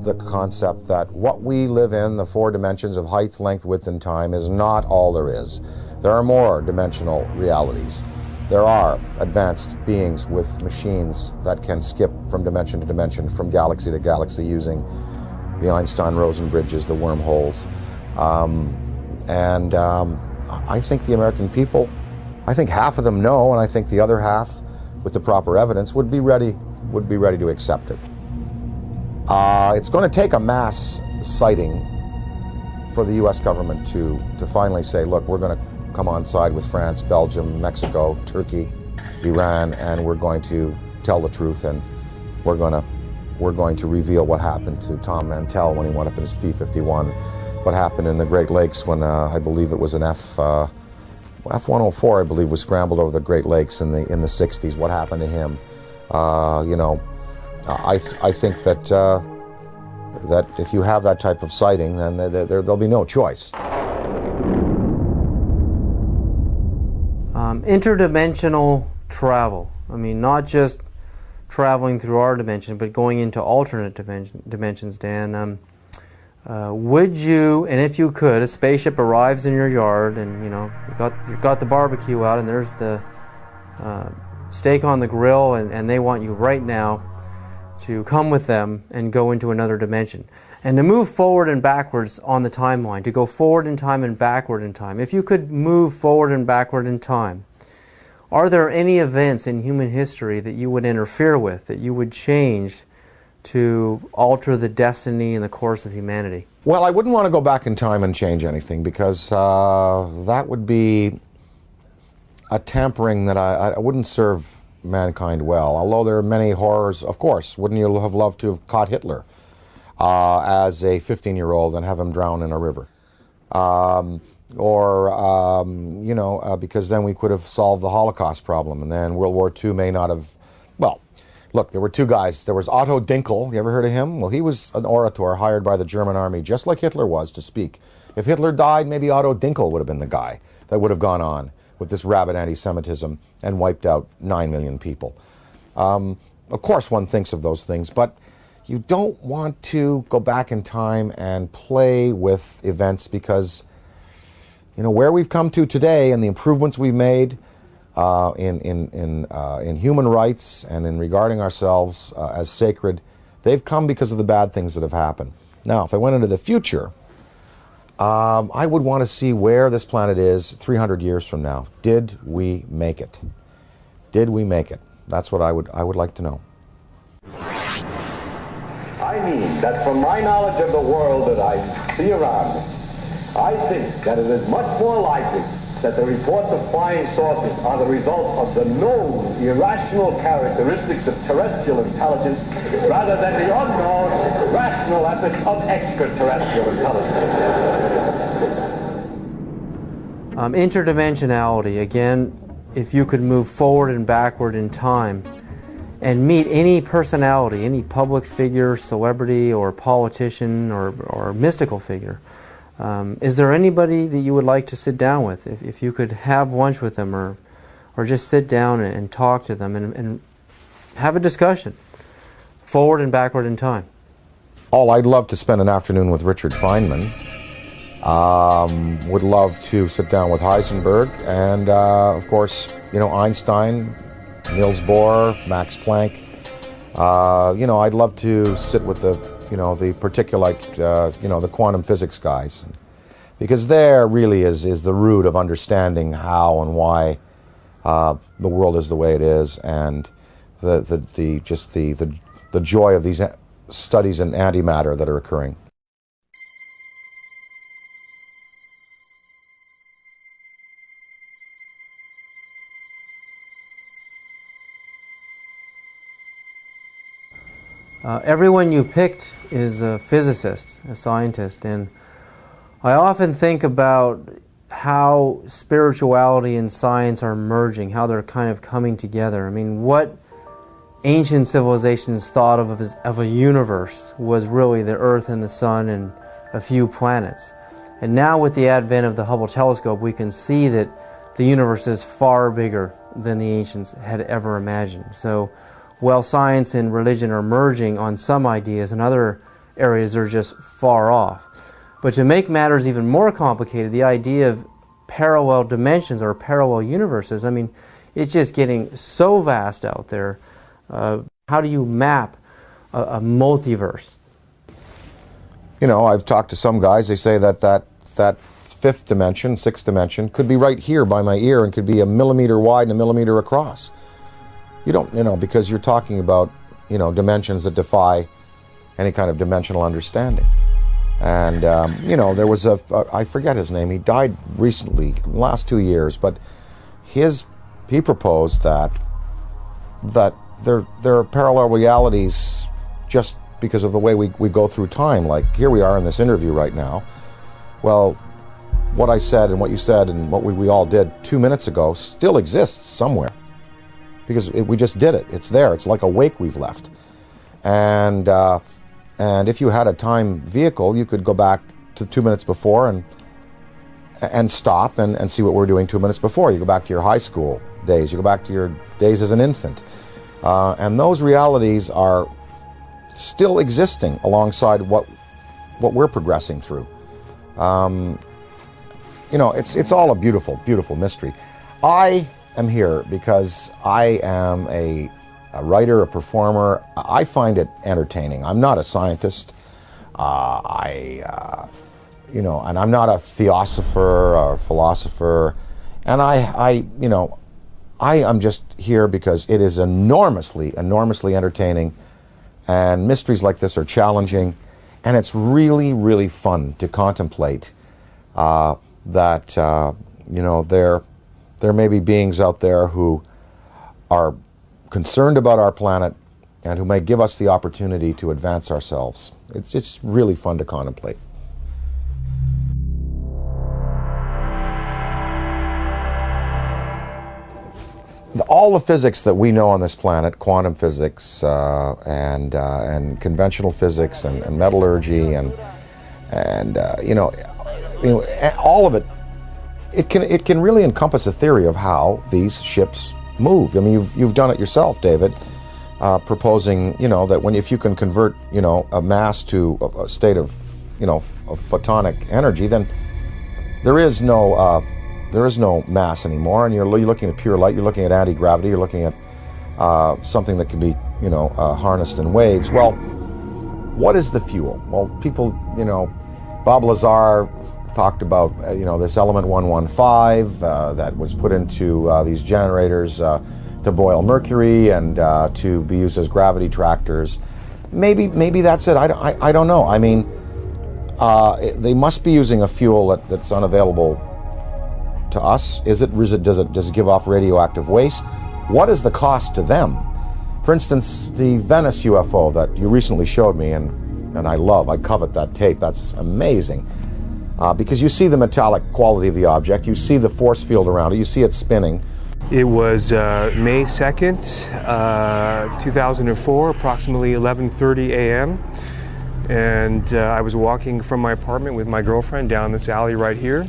the concept that what we live in, the 4 dimensions of height, length, width, and time, is not all there is. There are more dimensional realities. There are advanced beings with machines that can skip from dimension to dimension, from galaxy to galaxy, using the Einstein-Rosen bridges, the wormholes. I think the American people I think half of them know, and I think the other half, with the proper evidence, would be ready to accept it. It's going to take a mass sighting for the U.S. government to finally say, look, we're going to come on side with France, Belgium, Mexico, Turkey, Iran, and we're going to tell the truth, and we're going to reveal what happened to Tom Mantell when he went up in his P-51, what happened in the Great Lakes when I believe it was an F-104, I believe, was scrambled over the Great Lakes in the 60s. What happened to him? You know, I think that that if you have that type of sighting, then there'll be no choice. Interdimensional travel. I mean, not just traveling through our dimension, but going into alternate dimensions, Dan. Would you, and if you could, a spaceship arrives in your yard, and you know you've got the barbecue out, and there's the steak on the grill, and they want you right now to come with them and go into another dimension, and to move forward and backwards on the timeline, to go forward in time and backward in time. If you could move forward and backward in time, are there any events in human history that you would interfere with, that you would change to alter the destiny and the course of humanity? Well, I wouldn't want to go back in time and change anything, because that would be a tampering that I wouldn't serve mankind well. Although there are many horrors, of course. Wouldn't you have loved to have caught Hitler as a 15-year-old and have him drown in a river? You know, because then we could have solved the Holocaust problem, and then World War II may not have, well, look, there were two guys. There was Otto Dinkel. You ever heard of him? Well, he was an orator hired by the German army, just like Hitler was, to speak. If Hitler died, maybe Otto Dinkel would have been the guy that would have gone on with this rabid anti-Semitism and wiped out 9 million people. Of course, one thinks of those things, but you don't want to go back in time and play with events, because you know where we've come to today and the improvements we've made in human rights and in regarding ourselves as sacred, they've come because of the bad things that have happened. Now, if I went into the future, I would want to see where this planet is 300 years from now. Did we make it? Did we make it? That's what I would like to know. I mean that from my knowledge of the world that I see around me, I think that it is much more likely that the reports of flying saucers are the result of the known irrational characteristics of terrestrial intelligence rather than the unknown rational efforts of extraterrestrial intelligence. Interdimensionality, again, if you could move forward and backward in time and meet any personality, any public figure, celebrity or politician or mystical figure, is there anybody that you would like to sit down with? If you could have lunch with them or just sit down and talk to them and have a discussion, forward and backward in time. Oh, I'd love to spend an afternoon with Richard Feynman. Would love to sit down with Heisenberg, and of course, you know, Einstein, Niels Bohr, Max Planck. You know, I'd love to sit with the particulate, the quantum physics guys, because there really is the root of understanding how and why the world is the way it is, and the joy of these studies in antimatter that are occurring. Everyone you picked is a physicist, a scientist, and I often think about how spirituality and science are merging, how they're kind of coming together. I mean, what ancient civilizations thought of a universe was really the Earth and the Sun and a few planets. And now with the advent of the Hubble telescope, we can see that the universe is far bigger than the ancients had ever imagined. So while science and religion are merging on some ideas, in other areas they're just far off. But to make matters even more complicated, the idea of parallel dimensions or parallel universes, I mean, it's just getting so vast out there. How do you map a multiverse? You know, I've talked to some guys, they say that fifth dimension, sixth dimension, could be right here by my ear and could be a millimeter wide and a millimeter across. You don't, because you're talking about, dimensions that defy any kind of dimensional understanding. And, there was I forget his name, he died recently, in the last 2 years, but he proposed that there are parallel realities just because of the way we go through time. Like here we are in this interview right now. Well, what I said and what you said and what we all did 2 minutes ago still exists somewhere. Because we just did it. It's there. It's like a wake we've left. And if you had a time vehicle, you could go back to 2 minutes before and stop and see what we're doing 2 minutes before. You go back to your high school days. You go back to your days as an infant. And those realities are still existing alongside what we're progressing through. It's all a beautiful, beautiful mystery. I am here because I am a writer, a performer. I find it entertaining. I'm not a scientist. And I'm not a theosopher or philosopher. And I am just here because it is enormously, enormously entertaining. And mysteries like this are challenging. And it's really, really fun to contemplate that, there may be beings out there who are concerned about our planet and who may give us the opportunity to advance ourselves. It's really fun to contemplate. All the physics that we know on this planet, quantum physics and conventional physics and metallurgy and all of it, it can really encompass a theory of how these ships move. I mean, you've done it yourself, David, proposing that if you can convert a mass to a state of of photonic energy, then there is no mass anymore, and you're looking at pure light. You're looking at anti-gravity. You're looking at something that can be harnessed in waves. Well, what is the fuel? Well, people, Bob Lazar talked about this element 115 that was put into these generators to boil mercury and to be used as gravity tractors. Maybe that's it. I don't know. I mean, they must be using a fuel that's unavailable to us. Does it give off radioactive waste? What is the cost to them? For instance, the Venice UFO that you recently showed me, and I covet that tape. That's amazing. Because you see the metallic quality of the object, you see the force field around it, you see it spinning. It was May 2nd, 2004, approximately 11:30 a.m. And I was walking from my apartment with my girlfriend down this alley right here.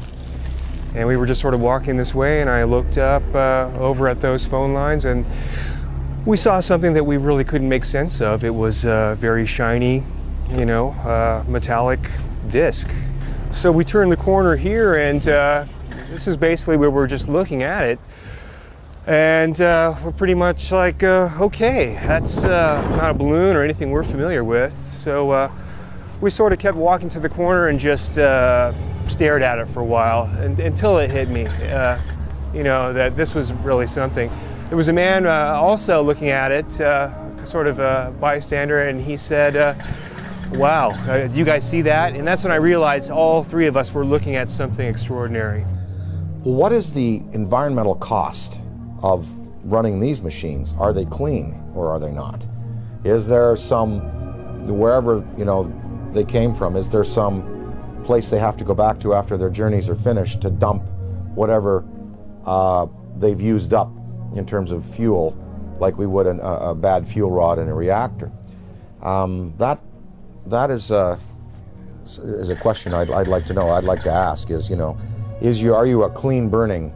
And we were just sort of walking this way, and I looked up over at those phone lines, and we saw something that we really couldn't make sense of. It was a very shiny, metallic disc. So we turned the corner here, and this is basically where we're just looking at it. And we're pretty much like, okay, that's not a balloon or anything we're familiar with. So we sort of kept walking to the corner and just stared at it for a while until it hit me, that this was really something. There was a man also looking at it, sort of a bystander, and he said, wow, do you guys see that? And that's when I realized all three of us were looking at something extraordinary. What is the environmental cost of running these machines? Are they clean or are they not? Is there some, wherever they came from, is there some place they have to go back to after their journeys are finished to dump whatever they've used up in terms of fuel, like we would a bad fuel rod in a reactor? That is a question I'd like to know. I'd like to ask are you a clean burning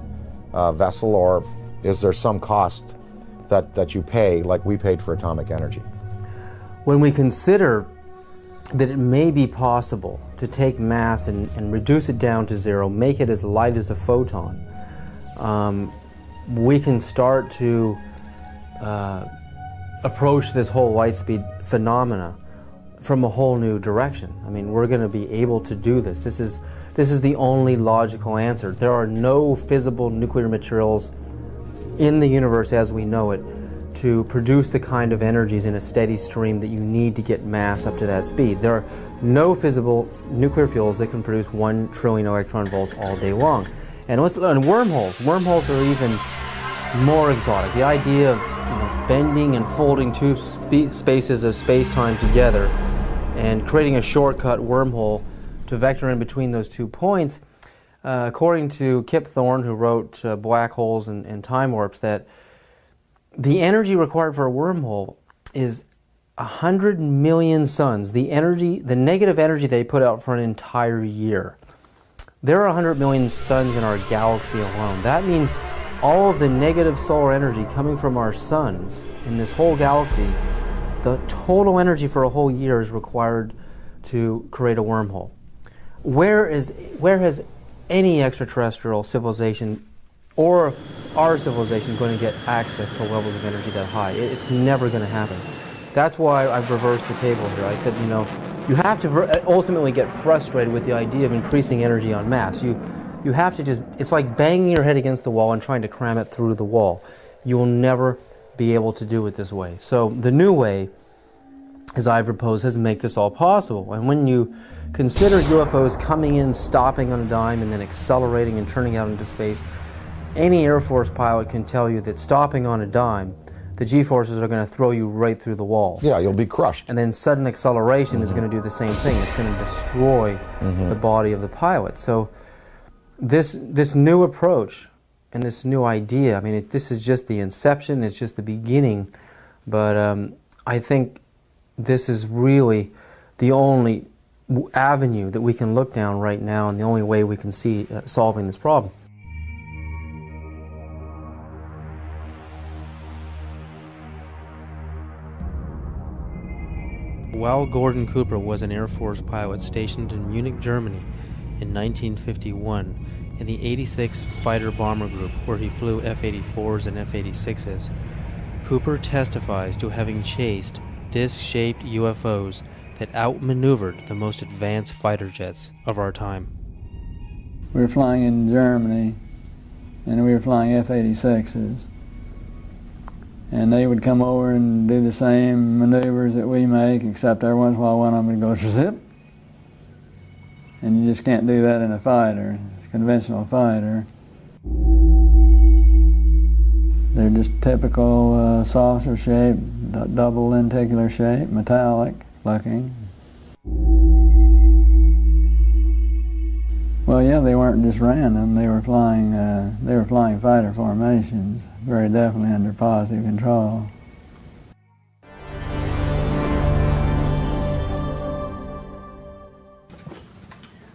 vessel, or is there some cost that you pay like we paid for atomic energy? When we consider that it may be possible to take mass and reduce it down to zero, make it as light as a photon, we can start to approach this whole light speed phenomena from a whole new direction. I mean, we're going to be able to do this. This is this is the only logical answer. There are no fissile nuclear materials in the universe as we know it to produce the kind of energies in a steady stream that you need to get mass up to that speed. There are no fissile nuclear fuels that can produce 1 trillion electron volts all day long. And wormholes are even more exotic. The idea of bending and folding two spaces of space-time together and creating a shortcut wormhole to vector in between those 2 points, according to Kip Thorne, who wrote Black Holes and Time Warps, that the energy required for a wormhole is 100 million suns, the negative energy they put out for an entire year. There are 100 million suns in our galaxy alone. That means all of the negative solar energy coming from our suns in this whole galaxy, the total energy for a whole year is required to create a wormhole. Where has any extraterrestrial civilization or our civilization going to get access to levels of energy that high? It's never going to happen. That's why I've reversed the table here. I said, you have to ultimately get frustrated with the idea of increasing energy en masse. You have to it's like banging your head against the wall and trying to cram it through the wall. You will never be able to do it this way. So the new way, as I propose, is to make this all possible. And when you consider UFOs coming in, stopping on a dime, and then accelerating and turning out into space, any Air Force pilot can tell you that stopping on a dime, the G-forces are going to throw you right through the walls. Yeah, you'll be crushed. And then sudden acceleration is going to do the same thing. It's going to destroy the body of the pilot. So this new approach and this new idea, I mean, this is just the inception, it's just the beginning, but I think this is really the only avenue that we can look down right now and the only way we can see solving this problem. While Gordon Cooper was an Air Force pilot stationed in Munich, Germany in 1951 in the 86th Fighter Bomber Group, where he flew F-84s and F-86s, Cooper testifies to having chased disc-shaped UFOs that outmaneuvered the most advanced fighter jets of our time. We were flying in Germany, and we were flying F-86s. And they would come over and do the same maneuvers that we make, except every once in a while one of them would go zip. And you just can't do that in a fighter, a conventional fighter. They're just typical saucer shape, double lenticular shape, metallic looking. Well, yeah, they weren't just random. They were flying fighter formations, very definitely under positive control.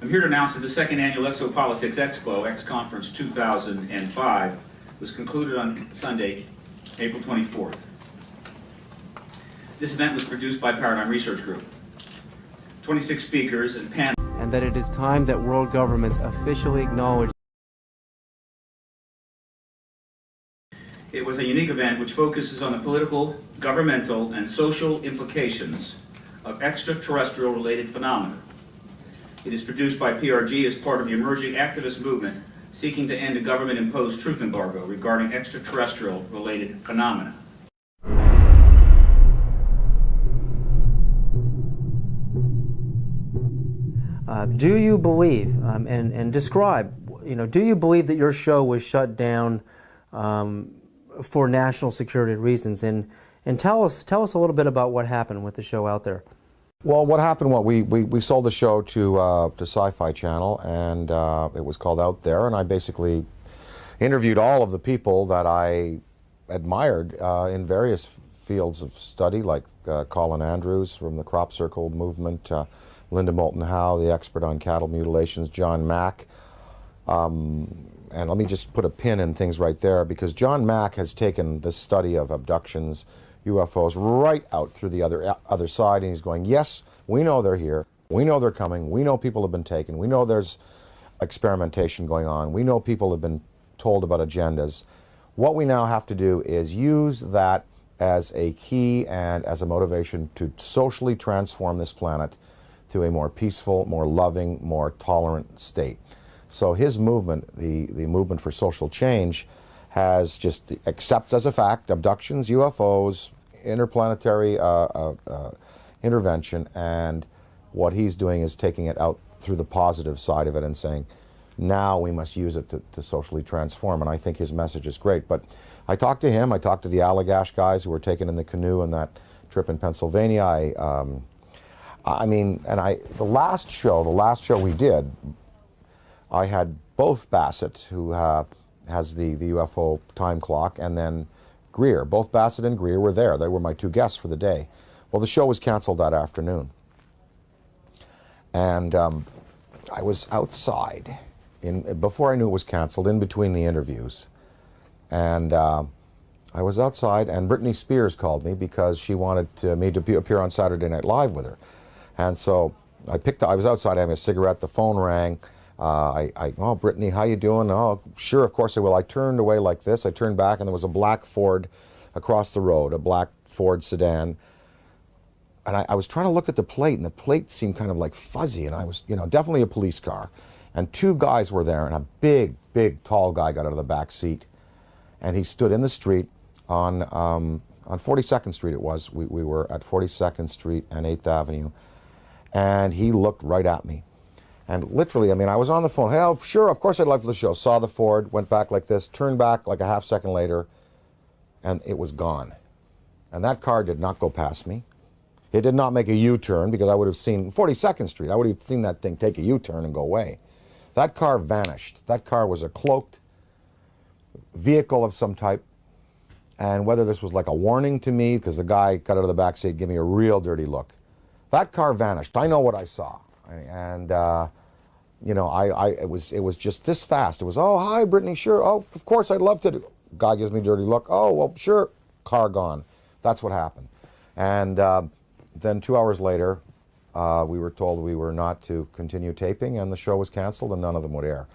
I'm here to announce that the second annual Exopolitics Expo, X-Conference 2005, was concluded on Sunday, April 24th. This event was produced by Paradigm Research Group. 26 speakers and panel. And that it is time that world governments officially acknowledge. It was a unique event which focuses on the political, governmental, and social implications of extraterrestrial-related phenomena. It is produced by PRG as part of the emerging activist movement seeking to end a government-imposed truth embargo regarding extraterrestrial-related phenomena. Do you believe, and describe, do you believe that your show was shut down for national security reasons? And tell us a little bit about what happened with the show out there. Well, what happened, we sold the show to Sci-Fi Channel, and it was called Out There, and I basically interviewed all of the people that I admired in various fields of study, like Colin Andrews from the Crop Circle movement, Linda Moulton Howe, the expert on cattle mutilations, John Mack. And let me just put a pin in things right there, because John Mack has taken the study of abductions, UFOs, right out through the other side, and he's going, yes, we know they're here, we know they're coming, we know people have been taken, we know there's experimentation going on, we know people have been told about agendas. What we now have to do is use that as a key and as a motivation to socially transform this planet to a more peaceful, more loving, more tolerant state. So his movement, the movement for social change, has just accepts as a fact abductions, UFOs, interplanetary intervention, and what he's doing is taking it out through the positive side of it and saying, now we must use it to socially transform. And I think his message is great. But I talked to him, I talked to the Allagash guys who were taken in the canoe on that trip in Pennsylvania. The last show we did, I had both Bassett, who has the UFO time clock, and then Greer. Both Bassett and Greer were there. They were my two guests for the day. Well, the show was canceled that afternoon. And I was outside, before I knew it was canceled, in between the interviews. And I was outside, and Britney Spears called me because she wanted me to appear on Saturday Night Live with her. And so I was outside having a cigarette, the phone rang. Oh, Brittany, how you doing? Oh, sure, of course I will. I turned away like this. I turned back, and there was a black Ford across the road, a black Ford sedan. And I was trying to look at the plate, and the plate seemed kind of like fuzzy, and I was, definitely a police car. And two guys were there, and a big, big, tall guy got out of the back seat, and he stood in the street on 42nd Street it was. We were at 42nd Street and 8th Avenue, and he looked right at me. And literally, I was on the phone. Hey, oh, sure, of course I'd love for the show. Saw the Ford, went back like this, turned back like a half second later, and it was gone. And that car did not go past me. It did not make a U-turn, because I would have seen 42nd Street. I would have seen that thing take a U-turn and go away. That car vanished. That car was a cloaked vehicle of some type. And whether this was like a warning to me, because the guy got out of the back seat, gave me a real dirty look. That car vanished. I know what I saw. And it was just this fast. It was, oh, hi, Brittany, sure. Oh, of course, I'd love to. Guy gives me a dirty look. Oh, well, sure. Car gone. That's what happened. And then 2 hours later, we were told we were not to continue taping, and the show was canceled, and none of them would air.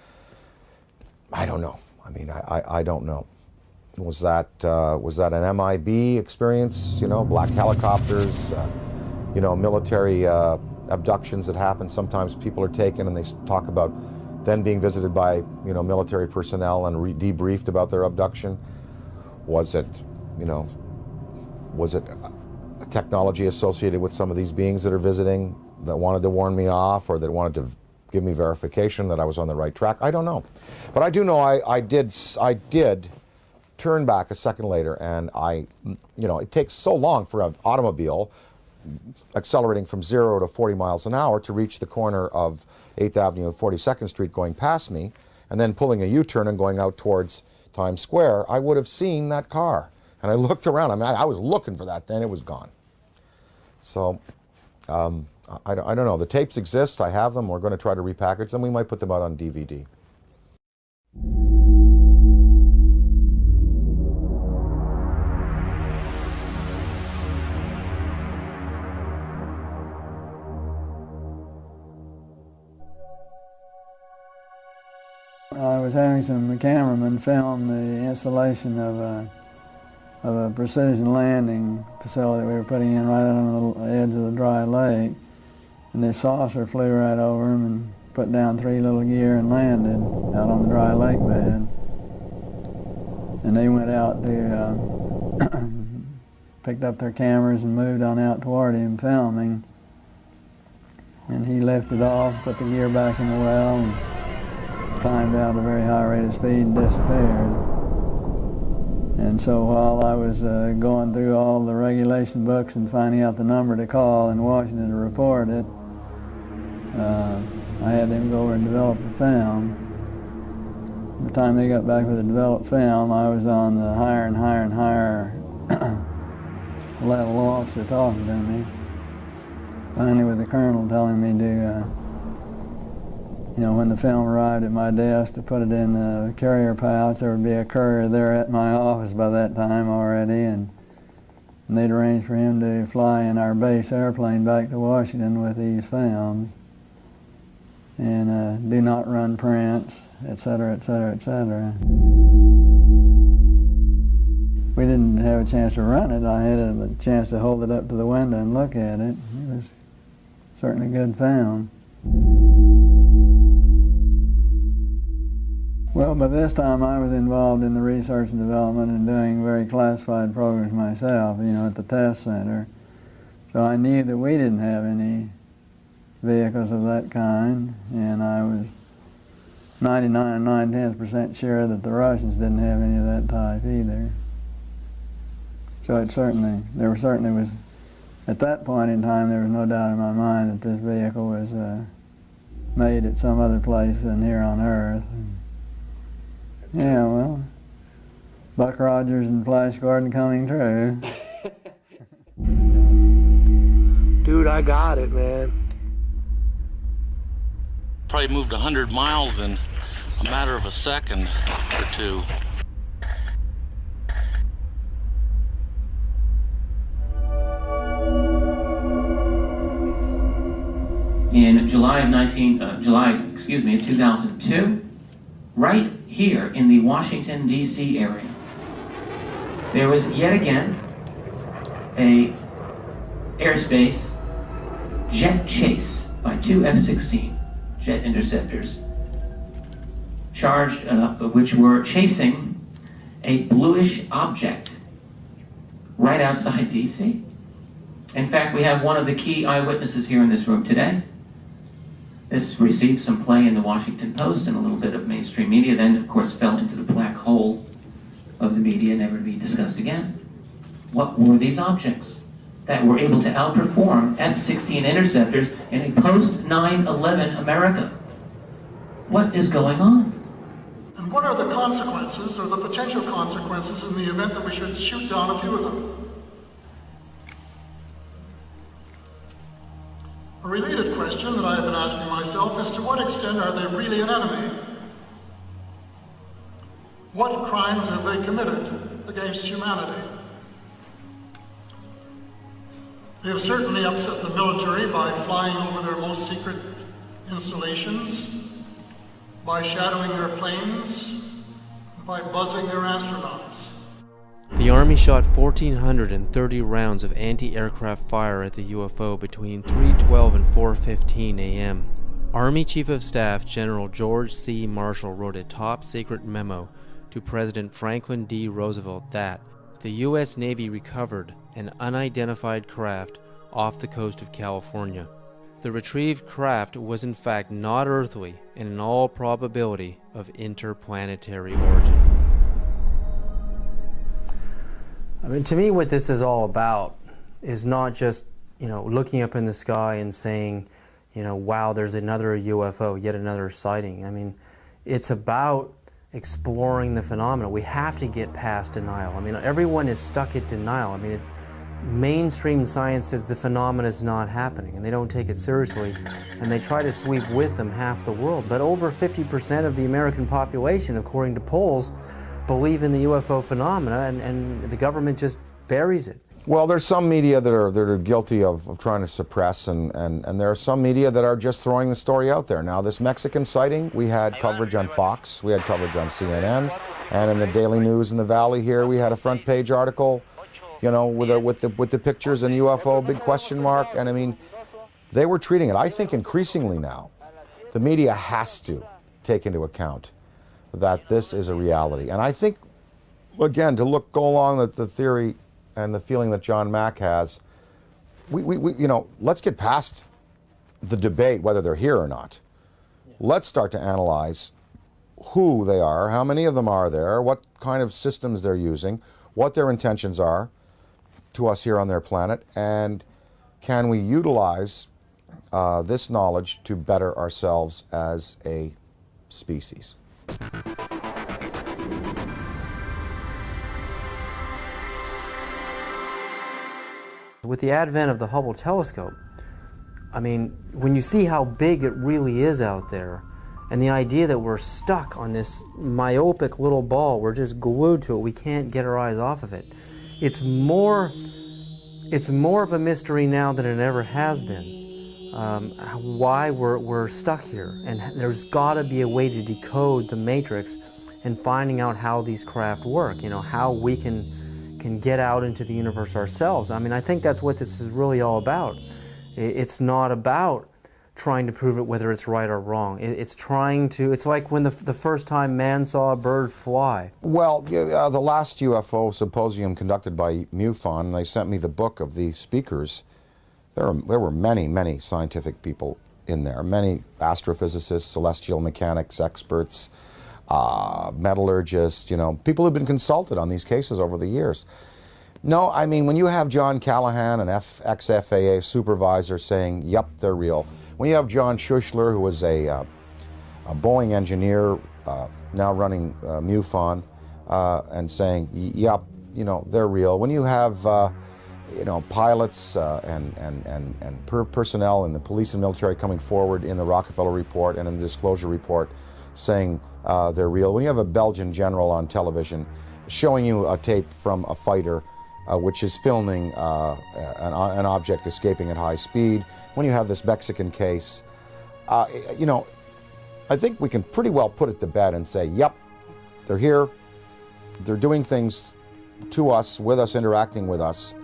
I don't know. I don't know. Was that an MIB experience? Black helicopters, military abductions that happen. Sometimes people are taken and they talk about then being visited by military personnel and debriefed about their abduction. Was it a technology associated with some of these beings that are visiting that wanted to warn me off, or that wanted to give me verification that I was on the right track? I don't know, but I do know I did turn back a second later, and it takes so long for an automobile accelerating from 0 to 40 miles an hour to reach the corner of 8th Avenue and 42nd Street going past me, and then pulling a U-turn and going out towards Times Square. I would have seen that car. And I looked around. I was looking for that thing. It was gone. So, I don't know. The tapes exist. I have them. We're going to try to repackage them. We might put them out on DVD. I was having some cameramen film the installation of a precision landing facility we were putting in right on the edge of the dry lake. And this saucer flew right over them and put down 3 little gear and landed out on the dry lake bed. And they went out to, picked up their cameras and moved on out toward him filming. And he lifted off, put the gear back in the well, and climbed out at a very high rate of speed and disappeared. And so while I was going through all the regulation books and finding out the number to call in Washington to report it, I had them go over and develop the film. By the time they got back with the developed film, I was on the higher and higher and higher level officer talking to me. Finally with the colonel telling me to when the film arrived at my desk, to put it in the carrier pouch. There would be a courier there at my office by that time already, and they'd arranged for him to fly in our base airplane back to Washington with these films, and do not run prints, etc., etc., etc. We didn't have a chance to run it. I had a chance to hold it up to the window and look at it. It was certainly good film. Well, by this time I was involved in the research and development and doing very classified programs myself, you know, at the test center. So I knew that we didn't have any vehicles of that kind, and I was 99 9/10% sure that the Russians didn't have any of that type either. So it certainly, at that point in time, there was no doubt in my mind that this vehicle was made at some other place than here on Earth. And yeah, well, Buck Rogers and Flash Gordon coming true. Dude, I got it, man. Probably moved 100 miles in a matter of a second or two. In July of 2002, right here in the Washington, D.C. area, there was yet again a airspace jet chase by two F-16 jet interceptors, charged, which were chasing a bluish object right outside D.C. In fact, we have one of the key eyewitnesses here in this room today. This received some play in the Washington Post and a little bit of mainstream media, then of course fell into the black hole of the media, never to be discussed again. What were these objects that were able to outperform F-16 interceptors in a post-9/11 America? What is going on? And what are the consequences, or the potential consequences, in the event that we should shoot down a few of them? A related question that I have been asking myself is, to what extent are they really an enemy? What crimes have they committed against humanity? They have certainly upset the military by flying over their most secret installations, by shadowing their planes, by buzzing their astronauts. The Army shot 1,430 rounds of anti-aircraft fire at the UFO between 3:12 and 4:15 a.m. Army Chief of Staff General George C. Marshall wrote a top-secret memo to President Franklin D. Roosevelt that the U.S. Navy recovered an unidentified craft off the coast of California. The retrieved craft was in fact not earthly and in all probability of interplanetary origin. I mean, to me, what this is all about is not just, looking up in the sky and saying, wow, there's another UFO, yet another sighting. I mean, it's about exploring the phenomena. We have to get past denial. I mean, everyone is stuck at denial. I mean, mainstream science says the phenomena is not happening, and they don't take it seriously, and they try to sweep with them half the world. But over 50% of the American population, according to polls, believe in the UFO phenomena, and the government just buries it. Well, there's some media that are guilty of trying to suppress, and there are some media that are just throwing the story out there. Now, this Mexican sighting, we had coverage on Fox, we had coverage on CNN, and in the Daily News in the Valley here, we had a front page article, with the pictures and UFO, big question mark, and I mean, they were treating it. I think increasingly now, the media has to take into account that this is a reality. And I think, again, to go along with the theory and the feeling that John Mack has, let's get past the debate whether they're here or not. Let's start to analyze who they are, how many of them are there, what kind of systems they're using, what their intentions are to us here on their planet, and can we utilize this knowledge to better ourselves as a species. With the advent of the Hubble telescope, I mean, when you see how big it really is out there, and the idea that we're stuck on this myopic little ball, we're just glued to it, we can't get our eyes off of it. It's more of a mystery now than it ever has been. Why we're stuck here, and there's got to be a way to decode the matrix and finding out how these craft work, how we can get out into the universe ourselves. I mean, I think that's what this is really all about. It's not about trying to prove it whether it's right or wrong. It's trying to, it's like when the first time man saw a bird fly. Well, the last UFO symposium conducted by MUFON, they sent me the book of the speakers. There were many, many scientific people in there, many astrophysicists, celestial mechanics experts, metallurgists, you know, people who've been consulted on these cases over the years. No, I mean, when you have John Callahan, an ex-FAA supervisor, saying, yep, they're real. When you have John Schuessler, who was a Boeing engineer, now running MUFON, and saying, yep, you know, they're real. When you have, you know, pilots and personnel in the police and military coming forward in the Rockefeller Report and in the Disclosure Report saying they're real. When you have a Belgian general on television showing you a tape from a fighter which is filming an object escaping at high speed, when you have this Mexican case, you know, I think we can pretty well put it to bed and say, yep, they're here, they're doing things to us, with us, interacting with us.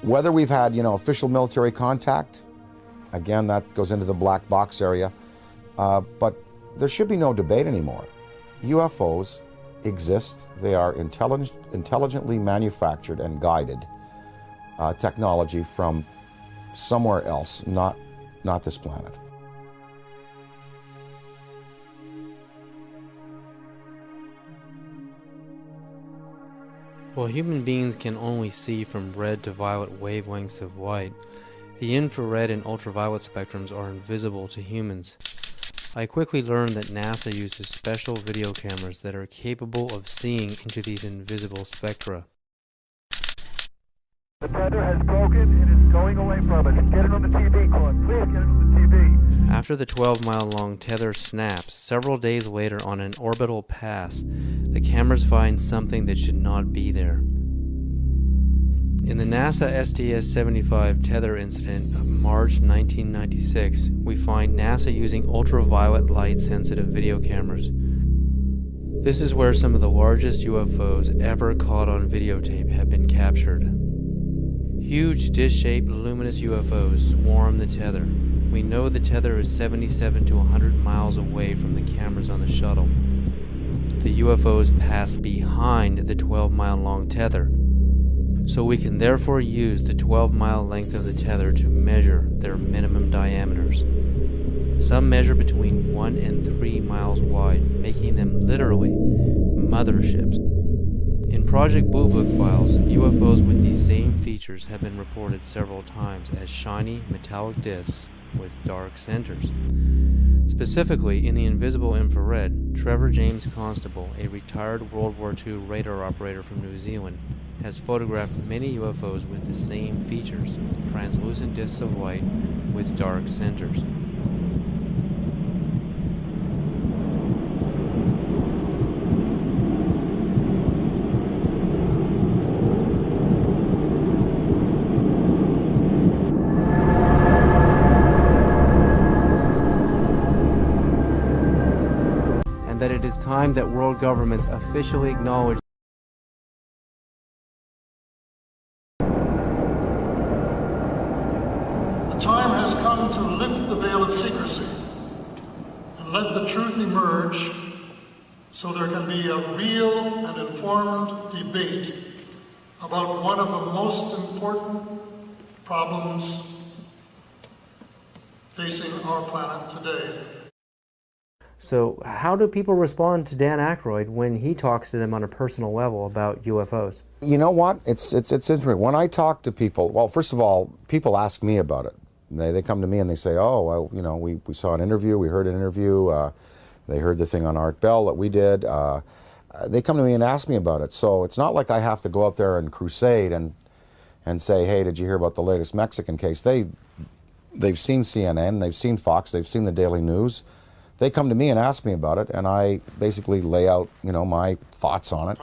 Whether we've had, you know, official military contact, again, that goes into the black box area, but there should be no debate anymore. UFOs exist. They are intelligently manufactured and guided technology from somewhere else, not this planet. While human beings can only see from red to violet wavelengths of light, the infrared and ultraviolet spectrums are invisible to humans. I quickly learned that NASA uses special video cameras that are capable of seeing into these invisible spectra. The tether has broken and is going away from us. Get it on the TV, Claude. Please get it on the TV. After the 12-mile-long tether snaps, several days later on an orbital pass, the cameras find something that should not be there. In the NASA STS-75 tether incident of March 1996, we find NASA using ultraviolet light-sensitive video cameras. This is where some of the largest UFOs ever caught on videotape have been captured. Huge dish-shaped luminous UFOs swarm the tether. We know the tether is 77 to 100 miles away from the cameras on the shuttle. The UFOs pass behind the 12-mile-long tether, so we can therefore use the 12-mile length of the tether to measure their minimum diameters. Some measure between 1 and 3 miles wide, making them literally motherships. In Project Blue Book files, UFOs with these same features have been reported several times as shiny metallic discs with dark centers. Specifically, in the invisible infrared, Trevor James Constable, a retired World War II radar operator from New Zealand, has photographed many UFOs with the same features, translucent discs of light with dark centers. And that it is time that world governments officially acknowledge The time has come to lift the veil of secrecy and let the truth emerge so there can be a real and informed debate about one of the most important problems facing our planet today. So how do people respond to Dan Aykroyd when he talks to them on a personal level about UFOs? You know what? It's interesting. When I talk to people, well, first of all, people ask me about it. They come to me and they say, oh, well, you know, we saw an interview, we heard an interview, they heard the thing on Art Bell that we did. They come to me and ask me about it. So it's not like I have to go out there and crusade and say, hey, did you hear about the latest Mexican case? They've seen CNN, they've seen Fox, they've seen the Daily News. They come to me and ask me about it, and I basically lay out, you know, my thoughts on it.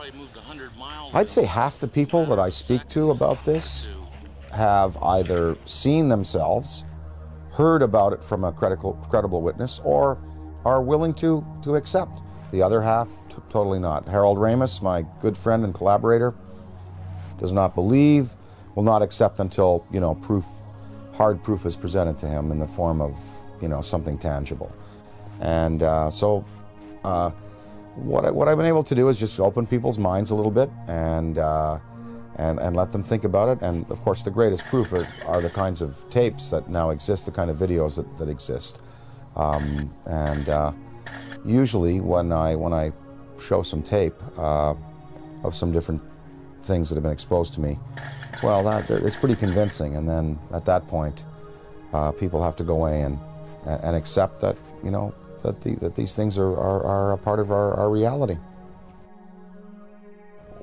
I'd say half the people that I speak to about this have either seen themselves, heard about it from a credible witness, or are willing to accept. The other half, totally not. Harold Ramis, my good friend and collaborator, does not believe, will not accept until, you know, proof hard proof is presented to him in the form of, you know, something tangible. And so what I've been able to do is just open people's minds a little bit and let them think about it. And of course, the greatest proof are the kinds of tapes that now exist, the kind of videos that exist. Usually when I show some tape of some different things that have been exposed to me, well, it's pretty convincing. And then at that point, people have to go away and accept that, you know, that these things are a part of our reality.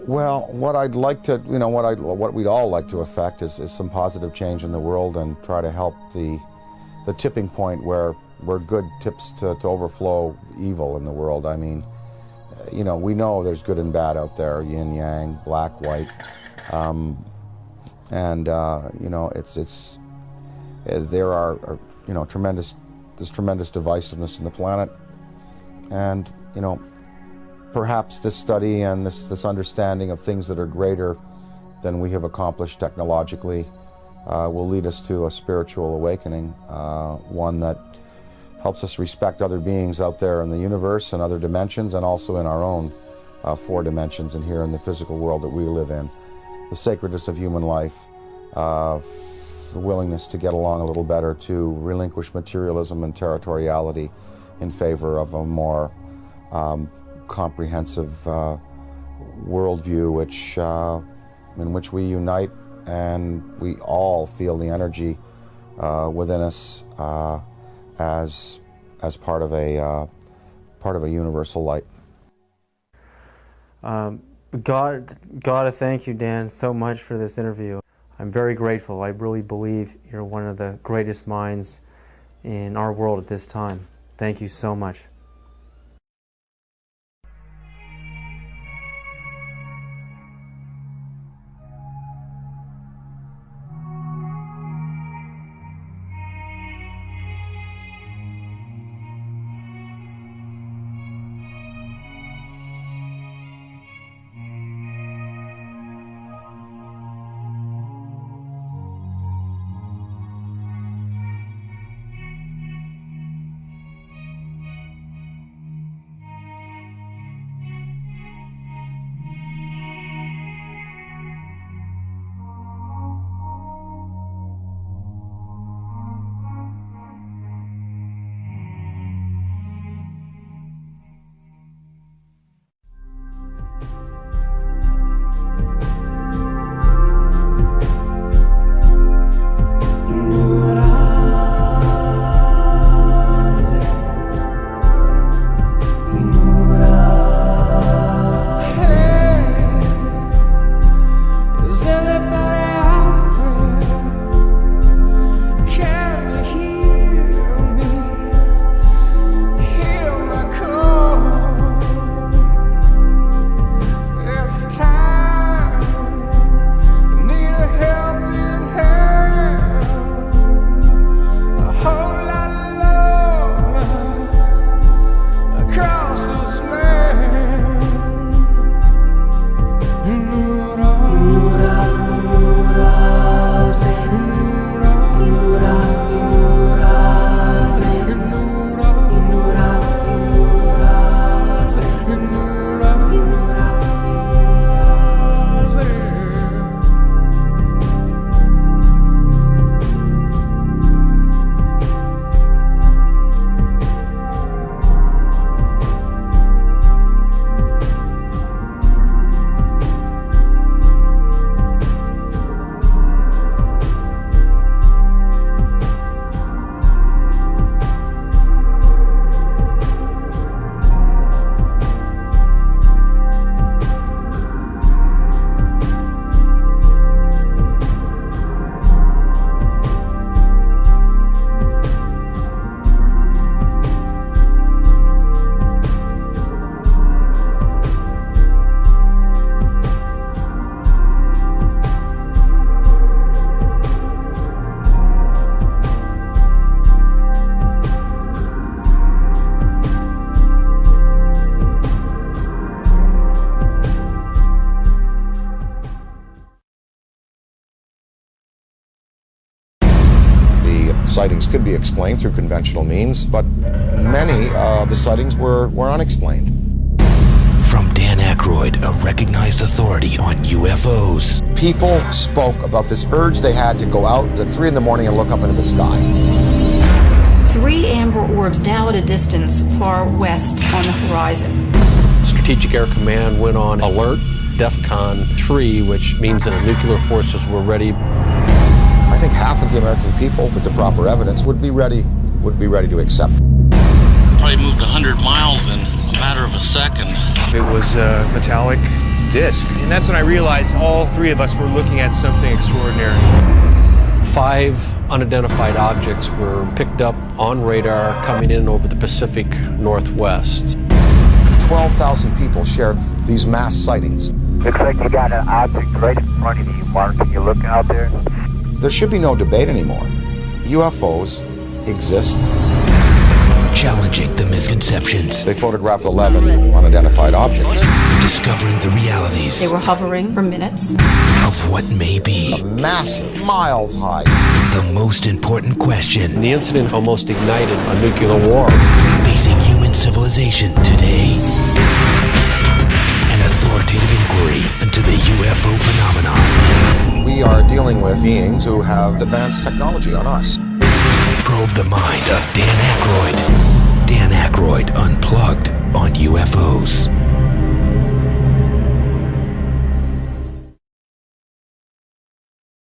Well, what I'd like to, you know, what we'd all like to affect is some positive change in the world and try to help the tipping point where good tips to overflow evil in the world. I mean, you know, we know there's good and bad out there, yin yang, black, white, you know, there are you know, there's tremendous divisiveness in the planet, and you know, perhaps this study and this understanding of things that are greater than we have accomplished technologically will lead us to a spiritual awakening, one that helps us respect other beings out there in the universe and other dimensions, and also in our own 4 dimensions and here in the physical world that we live in. The sacredness of human life, the willingness to get along a little better, to relinquish materialism and territoriality in favor of a more comprehensive worldview, in which we unite and we all feel the energy within us as part of a universal light. Gotta thank you, Dan, so much for this interview. I'm very grateful. I really believe you're one of the greatest minds in our world at this time. Thank you so much. sightings could be explained through conventional means, but many of the sightings were unexplained. From Dan Aykroyd, a recognized authority on UFOs. People spoke about this urge they had to go out at 3 in the morning and look up into the sky. 3 amber orbs now at a distance far west on the horizon. Strategic Air Command went on alert, DEFCON 3, which means that the nuclear forces were ready. I think half of the American people, with the proper evidence, would be ready to accept. Probably moved 100 miles in a matter of a second. It was a metallic disc, and that's when I realized all 3 of us were looking at something extraordinary. 5 unidentified objects were picked up on radar coming in over the Pacific Northwest. 12,000 people shared these mass sightings. Looks like you got an object right in front of you, Mark. Can you look out there? There should be no debate anymore. UFOs exist. Challenging the misconceptions. They photographed 11 unidentified objects. Discovering the realities. They were hovering for minutes. Of what may be. A massive, miles high. The most important question. The incident almost ignited a nuclear war. Facing human civilization today. An authoritative inquiry into the UFO phenomenon. We are dealing with beings who have advanced technology on us. Probe the mind of Dan Aykroyd. Dan Aykroyd Unplugged on UFOs.